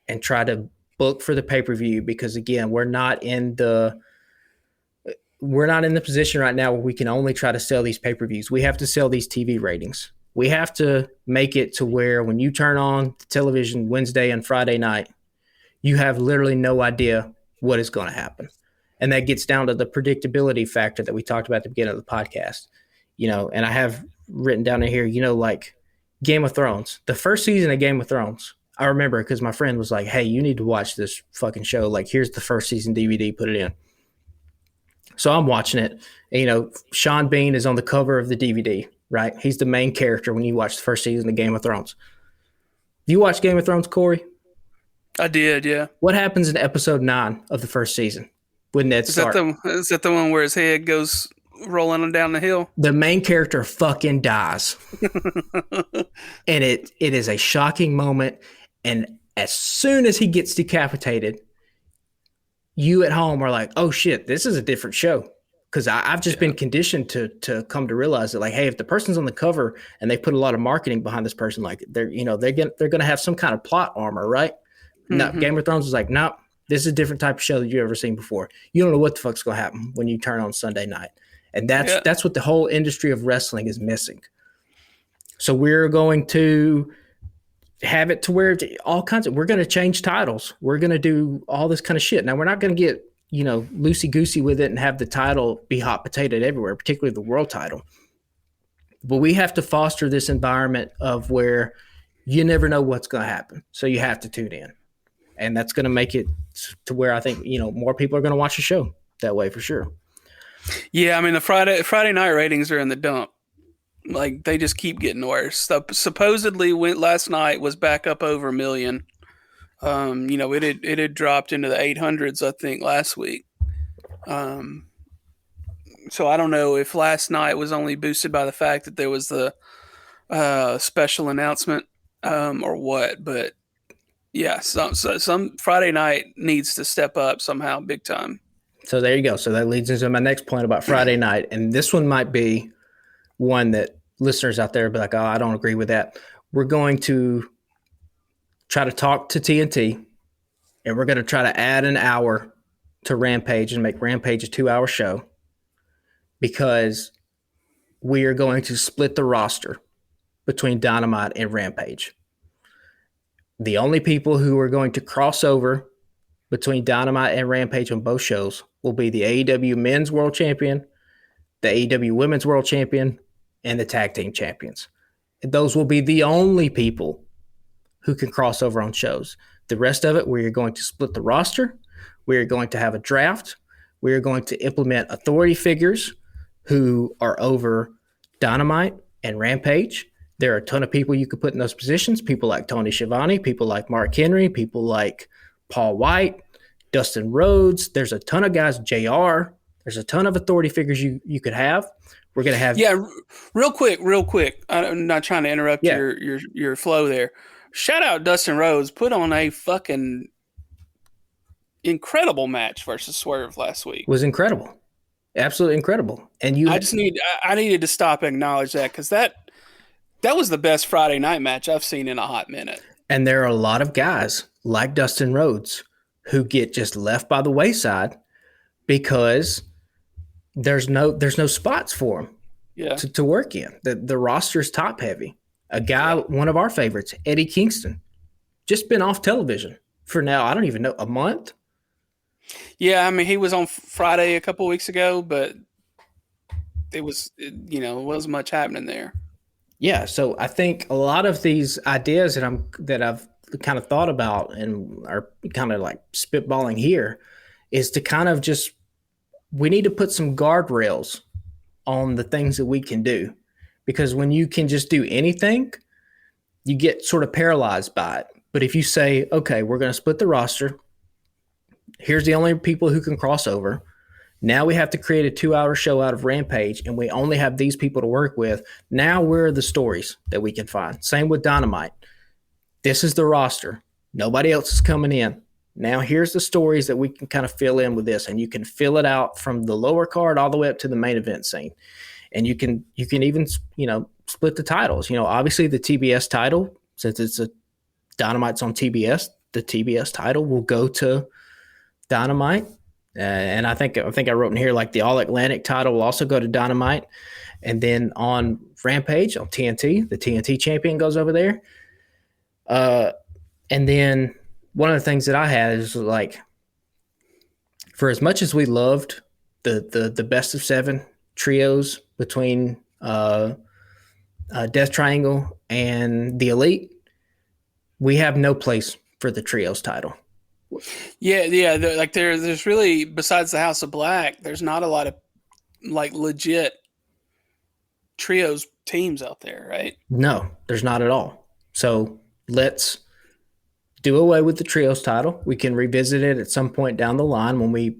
and try to book for the pay-per-view because, again, we're not in the position right now where we can only try to sell these pay-per-views. We have to sell these TV ratings. We have to make it to where when you turn on the television Wednesday and Friday night, you have literally no idea what is going to happen. And that gets down to the predictability factor that we talked about at the beginning of the podcast. And I have written down in here, like Game of Thrones. The first season of Game of Thrones, I remember because my friend was like, hey, you need to watch this fucking show. Like, here's the first season DVD, put it in. So I'm watching it. And, Sean Bean is on the cover of the DVD, right? He's the main character when you watch the first season of Game of Thrones. You watch Game of Thrones, Corey? I did, yeah. What happens in episode 9 of the first season with Ned Stark? Is that the one where his head goes rolling down the hill? The main character fucking dies. And it is a shocking moment. And as soon as he gets decapitated, you at home are like, oh shit, this is a different show. Because I've just been conditioned to come to realize that, like, hey, if the person's on the cover and they put a lot of marketing behind this person, like they're gonna have some kind of plot armor, right? No, Game of Thrones was like, nope, this is a different type of show that you've ever seen before. You don't know what the fuck's gonna happen when you turn on Sunday night, and that's what the whole industry of wrestling is missing. So we're going to have it to where all kinds of, we're going to change titles. We're going to do all this kind of shit. Now we're not going to get, loosey goosey with it and have the title be hot potatoed everywhere, particularly the world title. But we have to foster this environment of where you never know what's going to happen. So you have to tune in, and that's going to make it to where I think, more people are going to watch the show that way for sure. Yeah. I mean, the Friday night ratings are in the dump. Like, they just keep getting worse. Supposedly, last night was back up over 1 million. It had dropped into the 800s, I think, last week. So I don't know if last night was only boosted by the fact that there was the special announcement or what. But yeah, some Friday night needs to step up somehow, big time. So there you go. So that leads into my next point about Friday night, and this one might be one that listeners out there be like, oh, I don't agree with that. We're going to try to talk to TNT, and we're going to try to add an hour to Rampage and make Rampage a 2-hour show, because we are going to split the roster between Dynamite and Rampage. The only people who are going to cross over between Dynamite and Rampage on both shows will be the AEW Men's World Champion, the AEW Women's World Champion, and the Tag Team Champions. Those will be the only people who can cross over on shows. The rest of it, we are going to split the roster. We are going to have a draft. We are going to implement authority figures who are over Dynamite and Rampage. There are a ton of people you could put in those positions. People like Tony Schiavone, people like Mark Henry, people like Paul White, Dustin Rhodes. There's a ton of guys, JR. There's a ton of authority figures you could have. We're going to have... Yeah, real quick. I'm not trying to interrupt your flow there. Shout out Dustin Rhodes. Put on a fucking incredible match versus Swerve last week. It was incredible. Absolutely incredible. And I needed to stop and acknowledge that, because that was the best Friday night match I've seen in a hot minute. And there are a lot of guys like Dustin Rhodes who get just left by the wayside because there's no spots for him to work in. The roster's top heavy. A guy, one of our favorites, Eddie Kingston, just been off television for now, I don't even know, a month? Yeah, I mean, he was on Friday a couple weeks ago, but it wasn't much happening there. Yeah, so I think a lot of these ideas that I've kind of thought about and are kind of like spitballing here is to kind of just, we need to put some guardrails on the things that we can do, because when you can just do anything, you get sort of paralyzed by it. But if you say, okay, we're going to split the roster, here's the only people who can cross over. Now we have to create a 2-hour show out of Rampage, and we only have these people to work with. Now where are the stories that we can find? Same with Dynamite. This is the roster. Nobody else is coming in. Now here's the stories that we can kind of fill in with this, and you can fill it out from the lower card all the way up to the main event scene. And you can even, split the titles. Obviously the TBS title, since it's a Dynamite's on TBS, the TBS title will go to Dynamite. And I think I wrote in here, like, the All Atlantic title will also go to Dynamite. And then on Rampage, on TNT, the TNT champion goes over there. And then one of the things that I had is, like, for as much as we loved the best of 7 trios between Death Triangle and the Elite, we have no place for the trios title. Yeah. There's really, besides the House of Black, there's not a lot of like legit trios teams out there, right? No, there's not at all. So let's do away with the trios title. We can revisit it at some point down the line when we,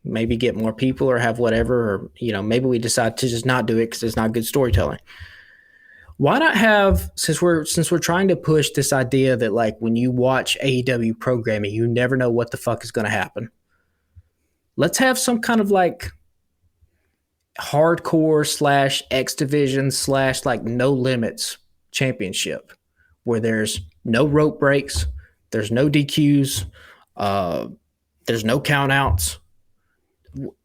maybe get more people or have whatever, or, maybe we decide to just not do it because it's not good storytelling. Why not have, since we're trying to push this idea that, like, when you watch AEW programming, you never know what the fuck is going to happen. let's have some kind of like hardcore slash X division slash like no limits championship where there's no rope breaks, there's no DQs, there's no countouts.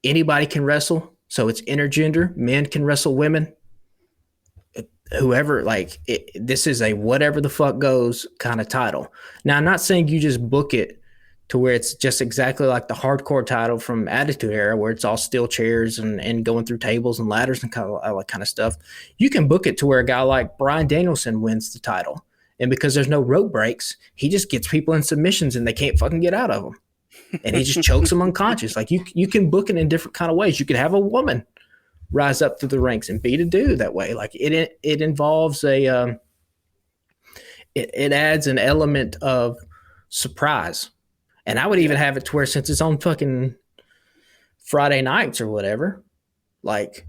Anybody can wrestle, so it's intergender. Men can wrestle women. Whoever, like, this is a whatever the fuck goes kind of title. Now, I'm not saying you just book it to where it's just exactly like the hardcore title from Attitude Era, where it's all steel chairs and going through tables and ladders and kind of all that kind of stuff. You can book it to where a guy like Bryan Danielson wins the title. And because there's no rope breaks, he just gets people in submissions and they can't fucking get out of them. And he just chokes them unconscious. Like you can book it in different kind of ways. You could have a woman rise up through the ranks and beat a dude that way. Like it involves it adds an element of surprise. And I would even have it to where, since it's on fucking Friday nights or whatever, like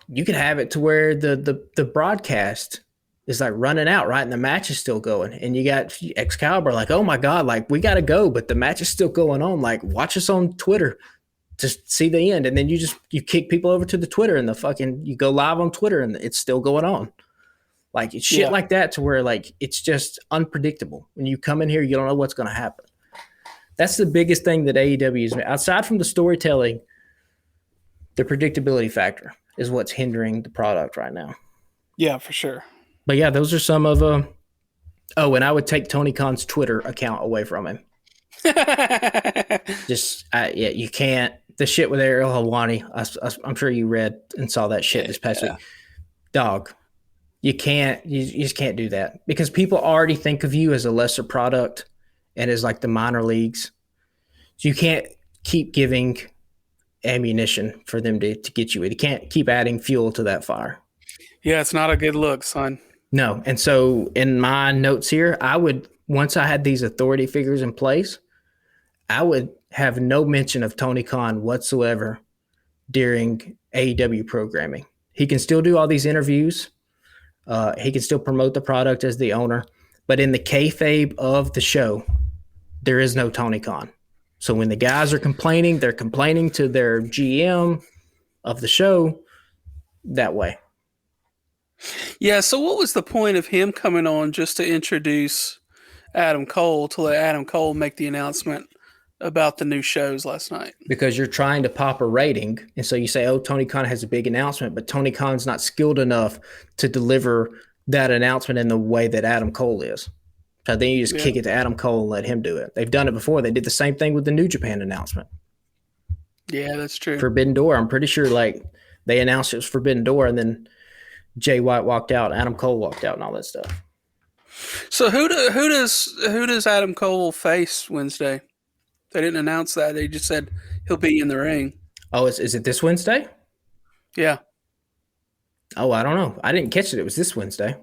you could have it to where the broadcast is like running out, right? And the match is still going. And you got Excalibur like, oh my God, like we got to go, but the match is still going on. Like watch us on Twitter to see the end. And then you kick people over to the Twitter and you go live on Twitter and it's still going on. Like it's shit like that, to where like it's just unpredictable. When you come in here, you don't know what's going to happen. That's the biggest thing that AEW is, outside from the storytelling, the predictability factor is what's hindering the product right now. Yeah, for sure. But yeah, those are some of and I would take Tony Khan's Twitter account away from him. You can't. The shit with Ariel Helwani, I'm sure you read and saw that shit this past week. Dog, you just can't do that, because people already think of you as a lesser product and as like the minor leagues. So you can't keep giving ammunition for them to get you. You can't keep adding fuel to that fire. Yeah, it's not a good look, son. No. And so in my notes here, once I had these authority figures in place, I would have no mention of Tony Khan whatsoever during AEW programming. He can still do all these interviews. He can still promote the product as the owner. But in the kayfabe of the show, there is no Tony Khan. So when the guys are complaining, they're complaining to their GM of the show that way. Yeah, so what was the point of him coming on just to introduce Adam Cole, to let Adam Cole make the announcement about the new shows last night? Because you're trying to pop a rating, and so you say, oh, Tony Khan has a big announcement, but Tony Khan's not skilled enough to deliver that announcement in the way that Adam Cole is. So then you just kick it to Adam Cole and let him do it. They've done it before. They did the same thing with the New Japan announcement. Yeah, that's true. Forbidden Door, I'm pretty sure like they announced it was Forbidden Door, and then Jay White walked out, Adam Cole walked out, and all that stuff. So who does Adam Cole face Wednesday? They didn't announce that. They just said he'll be in the ring. Oh, is it this Wednesday? Yeah. Oh, I don't know. I didn't catch it. It was this Wednesday,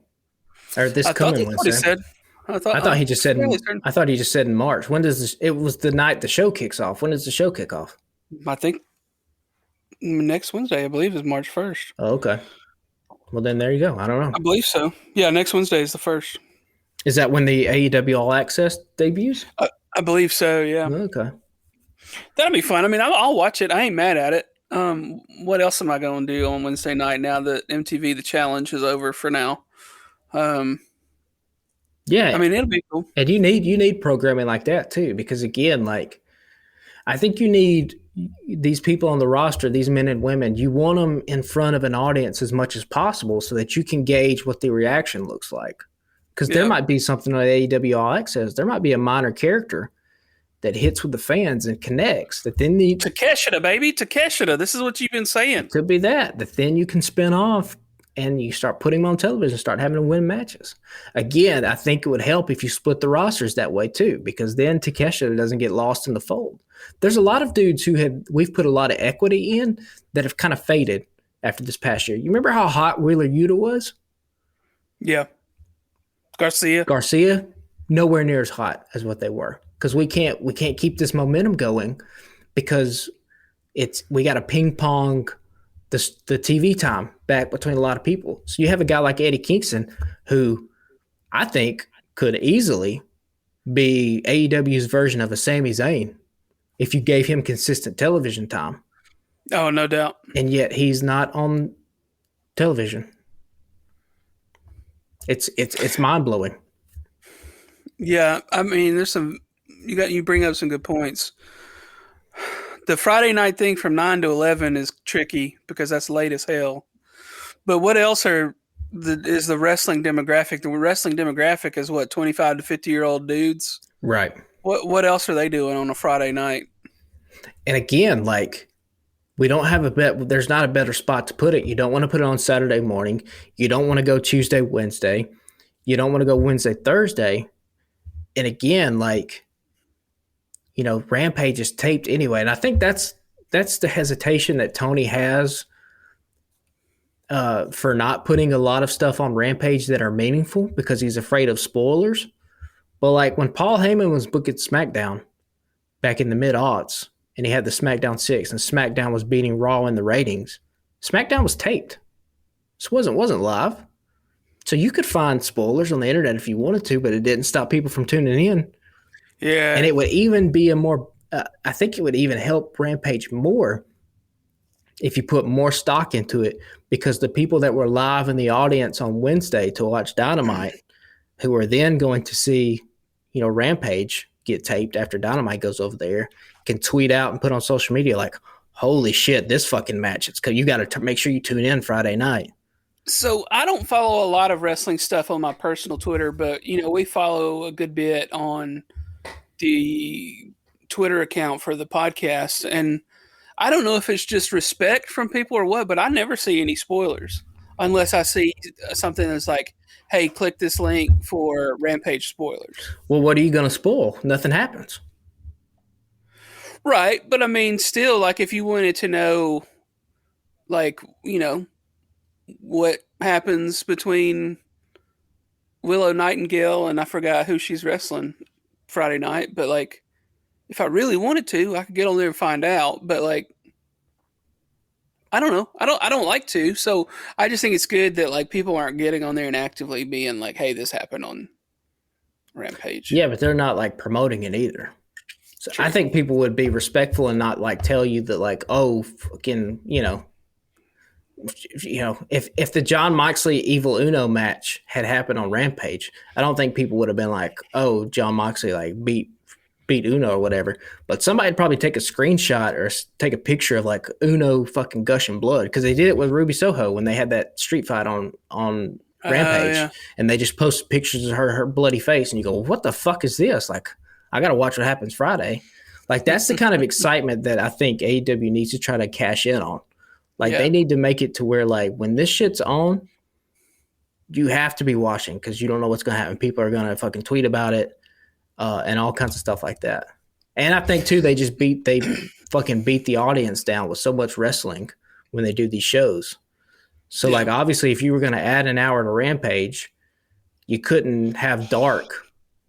or this coming Wednesday. I thought he just said in March. When does this? It was the night the show kicks off. When does the show kick off? I think next Wednesday, I believe, is March 1st. Oh, okay. Well, then there you go. I don't know. I believe so. Yeah, next Wednesday is the 1st. Is that when the AEW All Access debuts? I believe so, yeah. Okay. That'll be fun. I mean, I'll watch it. I ain't mad at it. What else am I going to do on Wednesday night now that MTV The Challenge is over for now? Yeah. I mean, it'll be cool. And you need programming like that too, because again, like I think you need these people on the roster, these men and women, you want them in front of an audience as much as possible so that you can gauge what the reaction looks like. Because there might be something on AEW All Access. There might be a minor character that hits with the fans and connects that then Takeshita, baby. Takeshita. This is what you've been saying. Could be that then you can spin off and you start putting them on television, start having to win matches. Again, I think it would help if you split the rosters that way too, because then Takeshita doesn't get lost in the fold. There's a lot of dudes we've put a lot of equity in that have kind of faded after this past year. You remember how hot Wheeler Yuta was? Yeah. Garcia, nowhere near as hot as what they were, because we can't keep this momentum going because we got to ping pong the TV time back between a lot of people. So you have a guy like Eddie Kingston, who I think could easily be AEW's version of a Sami Zayn, if you gave him consistent television time. Oh, no doubt. And yet he's not on television. It's mind blowing. Yeah, I mean, there's some you bring up some good points. The Friday night thing from 9 to 11 is tricky because that's late as hell. But what else is the wrestling demographic? The wrestling demographic is what, 25 to 50-year-old dudes? Right. What else are they doing on a Friday night? And again, like, we don't have a bet. There's not a better spot to put it. You don't want to put it on Saturday morning. You don't want to go Tuesday, Wednesday. You don't want to go Wednesday, Thursday. And again, like, you know, Rampage is taped anyway. And I think that's the hesitation that Tony has for not putting a lot of stuff on Rampage that are meaningful because he's afraid of spoilers. But like when Paul Heyman was booking SmackDown back in the mid-aughts, and he had the SmackDown 6, and SmackDown was beating Raw in the ratings, SmackDown was taped. This wasn't live. So you could find spoilers on the internet if you wanted to, but it didn't stop people from tuning in. Yeah. And it would even be a more, I think it would even help Rampage more if you put more stock into it, because the people that were live in the audience on Wednesday to watch Dynamite, who are then going to see, you know, Rampage get taped after Dynamite goes over there, can tweet out and put on social media like, holy shit, this fucking match. It's because you got to make sure you tune in Friday night. So I don't follow a lot of wrestling stuff on my personal Twitter, but, you know, we follow a good bit on the Twitter account for the podcast. And I don't know if it's just respect from people or what, but I never see any spoilers unless I see something that's like, hey, click this link for Rampage spoilers. Well, what are you going to spoil? Nothing happens. Right. But I mean, still, like, if you wanted to know, like, you know, what happens between Willow Nightingale and I forgot who she's wrestling Friday night, but like, if I really wanted to, I could get on there and find out. But like, I don't know. I don't like to. So I just think it's good that like people aren't getting on there and actively being like, hey, this happened on Rampage. Yeah, but they're not like promoting it either. So True. I think people would be respectful and not like tell you that like, oh, fucking, you know, if the John Moxley Evil Uno match had happened on Rampage, I don't think people would have been like, oh, John Moxley like beat Uno or whatever. But somebody'd probably take a screenshot or take a picture of like Uno fucking gushing blood, because they did it with Ruby Soho when they had that street fight on Rampage, Yeah. and they just posted pictures of her bloody face, and you go, what the fuck is this? Like, I got to watch what happens Friday. Like, that's the kind of excitement that I think AEW needs to try to cash in on. Like, they need to make it to where, like, when this shit's on, you have to be watching, because you don't know what's going to happen. People are going to fucking tweet about it and all kinds of stuff like that. And I think, too, they fucking beat the audience down with so much wrestling when they do these shows. So, like, obviously, if you were going to add an hour to Rampage, you couldn't have Dark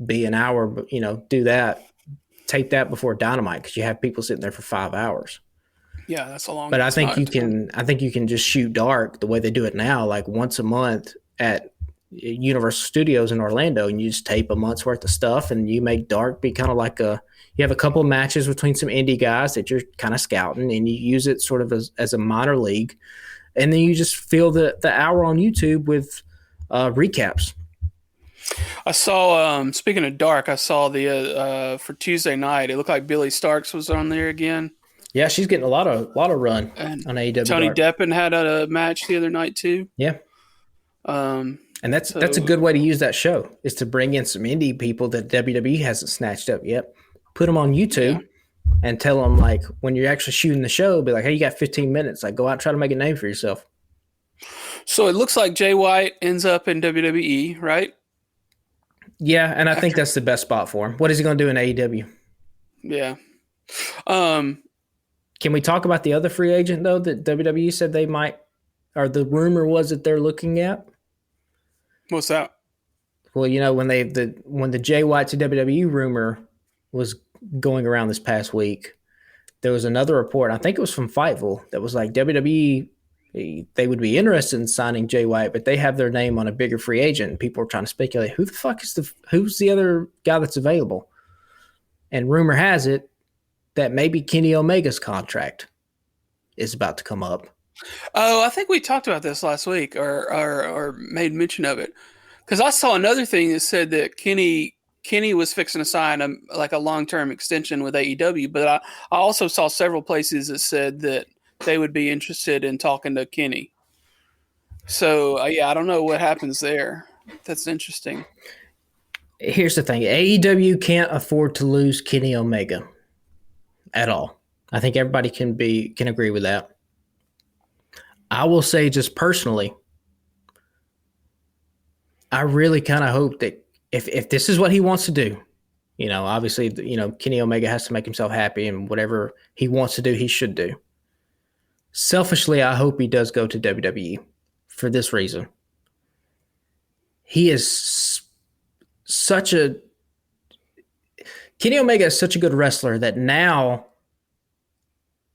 be an hour, you know, do that, tape that before Dynamite, because you have people sitting there for 5 hours. Yeah, that's a long. But I think you can just shoot Dark the way they do it now, like once a month at Universal Studios in Orlando, and you just tape a month's worth of stuff, and you make Dark be kind of like you have a couple of matches between some indie guys that you're kind of scouting, and you use it sort of as a minor league, and then you just fill the hour on YouTube with recaps. I saw, speaking of Dark, I saw the for Tuesday night, it looked like Billy Starks was on there again. Yeah, she's getting a lot of run and on AEW. Tony Dark. Deppen had a match the other night too. Yeah. And that's a good way to use that show, is to bring in some indie people that WWE hasn't snatched up yet. Put them on YouTube and tell them, like, when you're actually shooting the show, be like, hey, you got 15 minutes. Like, go out and try to make a name for yourself. So it looks like Jay White ends up in WWE, right? Yeah, and I think that's the best spot for him. What is he going to do in AEW? Yeah. Can we talk about the other free agent, though, that WWE said they might, or the rumor was that they're looking at? What's that? Well, you know, when the Jay White to WWE rumor was going around this past week, there was another report, I think it was from Fightful, that was like WWE, they would be interested in signing Jay White, but they have their name on a bigger free agent, and people are trying to speculate, who the fuck is who's the other guy that's available? And rumor has it, that maybe Kenny Omega's contract is about to come up. Oh, I think we talked about this last week, or made mention of it, because I saw another thing that said that Kenny was fixing to sign a long term extension with AEW, but I also saw several places that said that they would be interested in talking to Kenny. So yeah, I don't know what happens there. That's interesting. Here's the thing: AEW can't afford to lose Kenny Omega at all. I think everybody can agree with that. I will say, just personally, I really kind of hope that if this is what he wants to do, obviously, Kenny Omega has to make himself happy, and whatever he wants to do, he should do. Selfishly, I hope he does go to WWE for this reason. He is Kenny Omega is such a good wrestler that now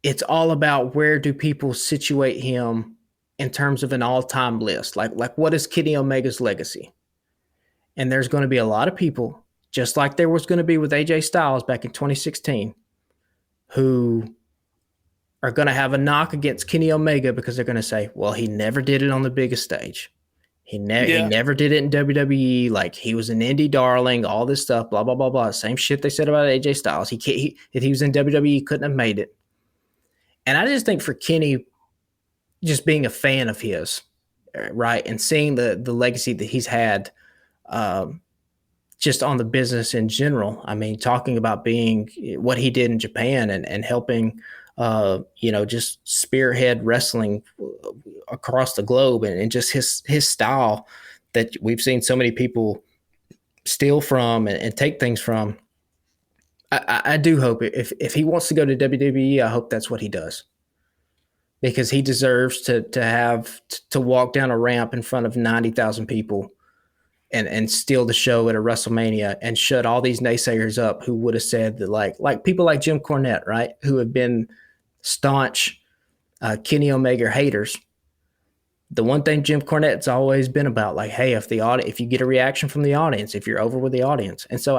it's all about where do people situate him in terms of an all-time list. Like what is Kenny Omega's legacy? And there's going to be a lot of people, just like there was going to be with AJ Styles back in 2016, who are going to have a knock against Kenny Omega because they're going to say, well, he never did it on the biggest stage. He never did it in WWE. Like, he was an indie darling, all this stuff, blah, blah, blah, blah. Same shit they said about AJ Styles. If he was in WWE, he couldn't have made it. And I just think for Kenny, just being a fan of his, right, and seeing the legacy that he's had just on the business in general. I mean, talking about being what he did in Japan and helping, just spearhead wrestling across the globe and just his style that we've seen so many people steal from and take things from. I do hope if he wants to go to WWE, I hope that's what he does, because he deserves to walk down a ramp in front of 90,000 people and steal the show at a WrestleMania and shut all these naysayers up who would have said that, like people like Jim Cornette, right, who have been staunch Kenny Omega haters. The one thing Jim Cornette's always been about, like, hey, if you get a reaction from the audience, if you're over with the audience. And so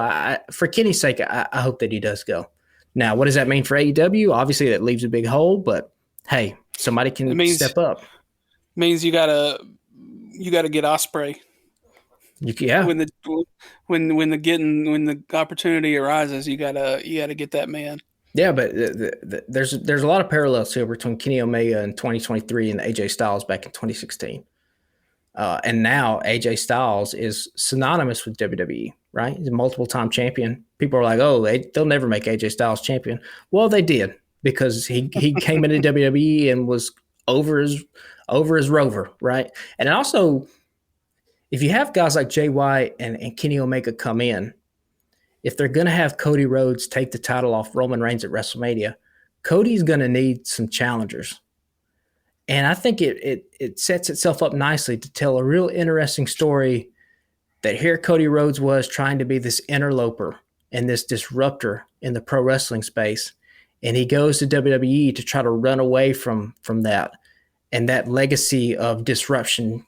for Kenny's sake, I hope that he does go. Now, what does that mean for AEW? Obviously, that leaves a big hole, but hey, somebody can step up. Means you gotta get Ospreay. Yeah. When the opportunity arises, you gotta get that man. Yeah, but there's a lot of parallels here between Kenny Omega in 2023 and AJ Styles back in 2016. And now AJ Styles is synonymous with WWE, right? He's a multiple-time champion. People are like, oh, they'll never make AJ Styles champion. Well, they did, because he came into WWE and was over his rover, right? And also, if you have guys like Jay White and Kenny Omega come in, if they're going to have Cody Rhodes take the title off Roman Reigns at WrestleMania, Cody's going to need some challengers. And I think it sets itself up nicely to tell a real interesting story that here Cody Rhodes was trying to be this interloper and this disruptor in the pro wrestling space. And he goes to WWE to try to run away from that. And that legacy of disruption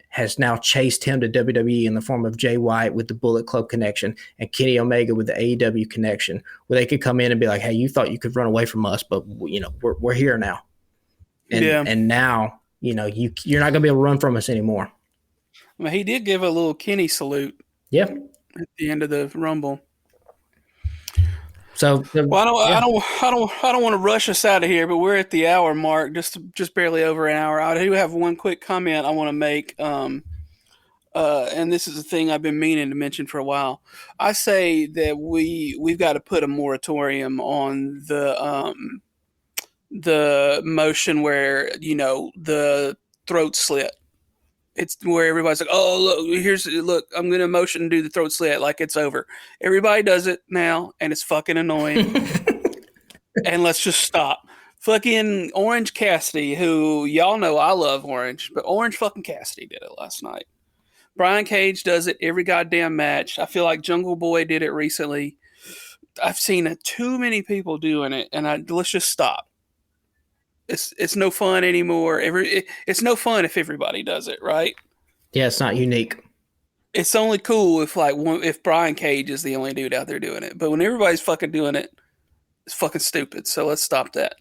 has now chased him to WWE in the form of Jay White with the Bullet Club connection and Kenny Omega with the AEW connection, where they could come in and be like, hey, you thought you could run away from us, but we're here now. And now, you're not going to be able to run from us anymore. Well, he did give a little Kenny salute. Yeah. At the end of the Rumble. So, I don't want to rush us out of here, but we're at the hour mark, just barely over an hour. I do have one quick comment I want to make, and this is a thing I've been meaning to mention for a while. I say that we've got to put a moratorium on the motion where the throat slit. It's where everybody's like, oh, look, I'm going to motion and do the throat slit like it's over. Everybody does it now, and it's fucking annoying. And let's just stop. Fucking Orange Cassidy, who y'all know I love Orange, but Orange fucking Cassidy did it last night. Brian Cage does it every goddamn match. I feel like Jungle Boy did it recently. I've seen too many people doing it, and let's just stop. It's no fun anymore. It's no fun if everybody does it, right? Yeah, it's not unique. It's only cool if Brian Cage is the only dude out there doing it. But when everybody's fucking doing it, It's fucking stupid. So let's stop that.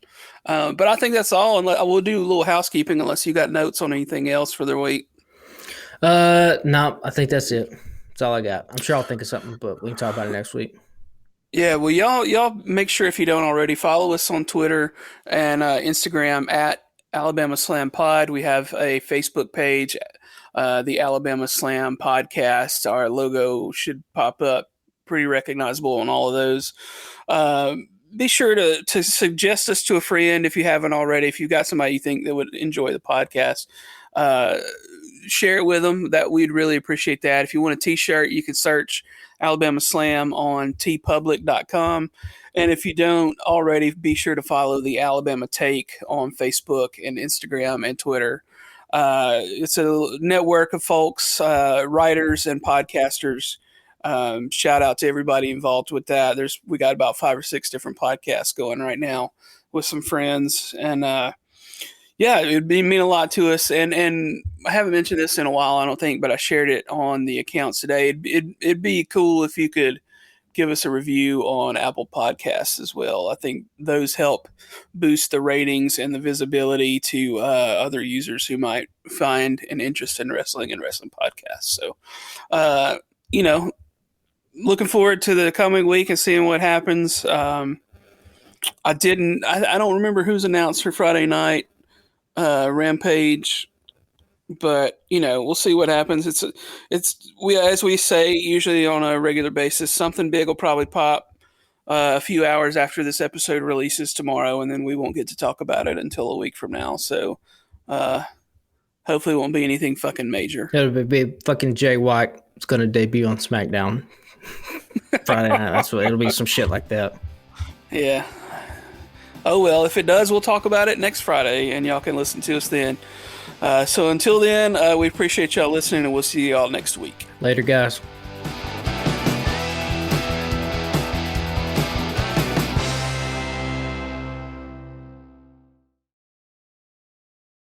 But I think that's all. And we'll do a little housekeeping unless you got notes on anything else for the week. No, I think that's it. That's all I got. I'm sure I'll think of something, but we can talk about it next week. Yeah, well, y'all make sure, if you don't already, follow us on Twitter and Instagram at Alabama Slam Pod. We have a Facebook page, the Alabama Slam Podcast. Our logo should pop up, pretty recognizable on all of those. Be sure to suggest us to a friend if you haven't already. If you've got somebody you think that would enjoy the podcast, share it with them. That we'd really appreciate that. If you want a t-shirt, you can search Alabama Slam on tpublic.com. And if you don't already, be sure to follow the Alabama Take on Facebook and Instagram and Twitter. It's a network of folks, writers and podcasters. Shout out to everybody involved with that. We got about 5 or 6 different podcasts going right now with some friends, and yeah, it'd mean a lot to us. And I haven't mentioned this in a while, I don't think, but I shared it on the accounts today. It'd be cool if you could give us a review on Apple Podcasts as well. I think those help boost the ratings and the visibility to other users who might find an interest in wrestling and wrestling podcasts. So, looking forward to the coming week and seeing what happens. I don't remember who's announced for Friday night Rampage, but we'll see what happens. As we say usually on a regular basis, something big will probably pop a few hours after this episode releases tomorrow, and then we won't get to talk about it until a week from now. So hopefully it won't be anything fucking major. It'll be fucking Jay White. It's going to debut on SmackDown Friday night. It'll be some shit like that. Yeah. Oh, well, if it does, we'll talk about it next Friday, and y'all can listen to us then. So until then, we appreciate y'all listening, and we'll see y'all next week. Later, guys.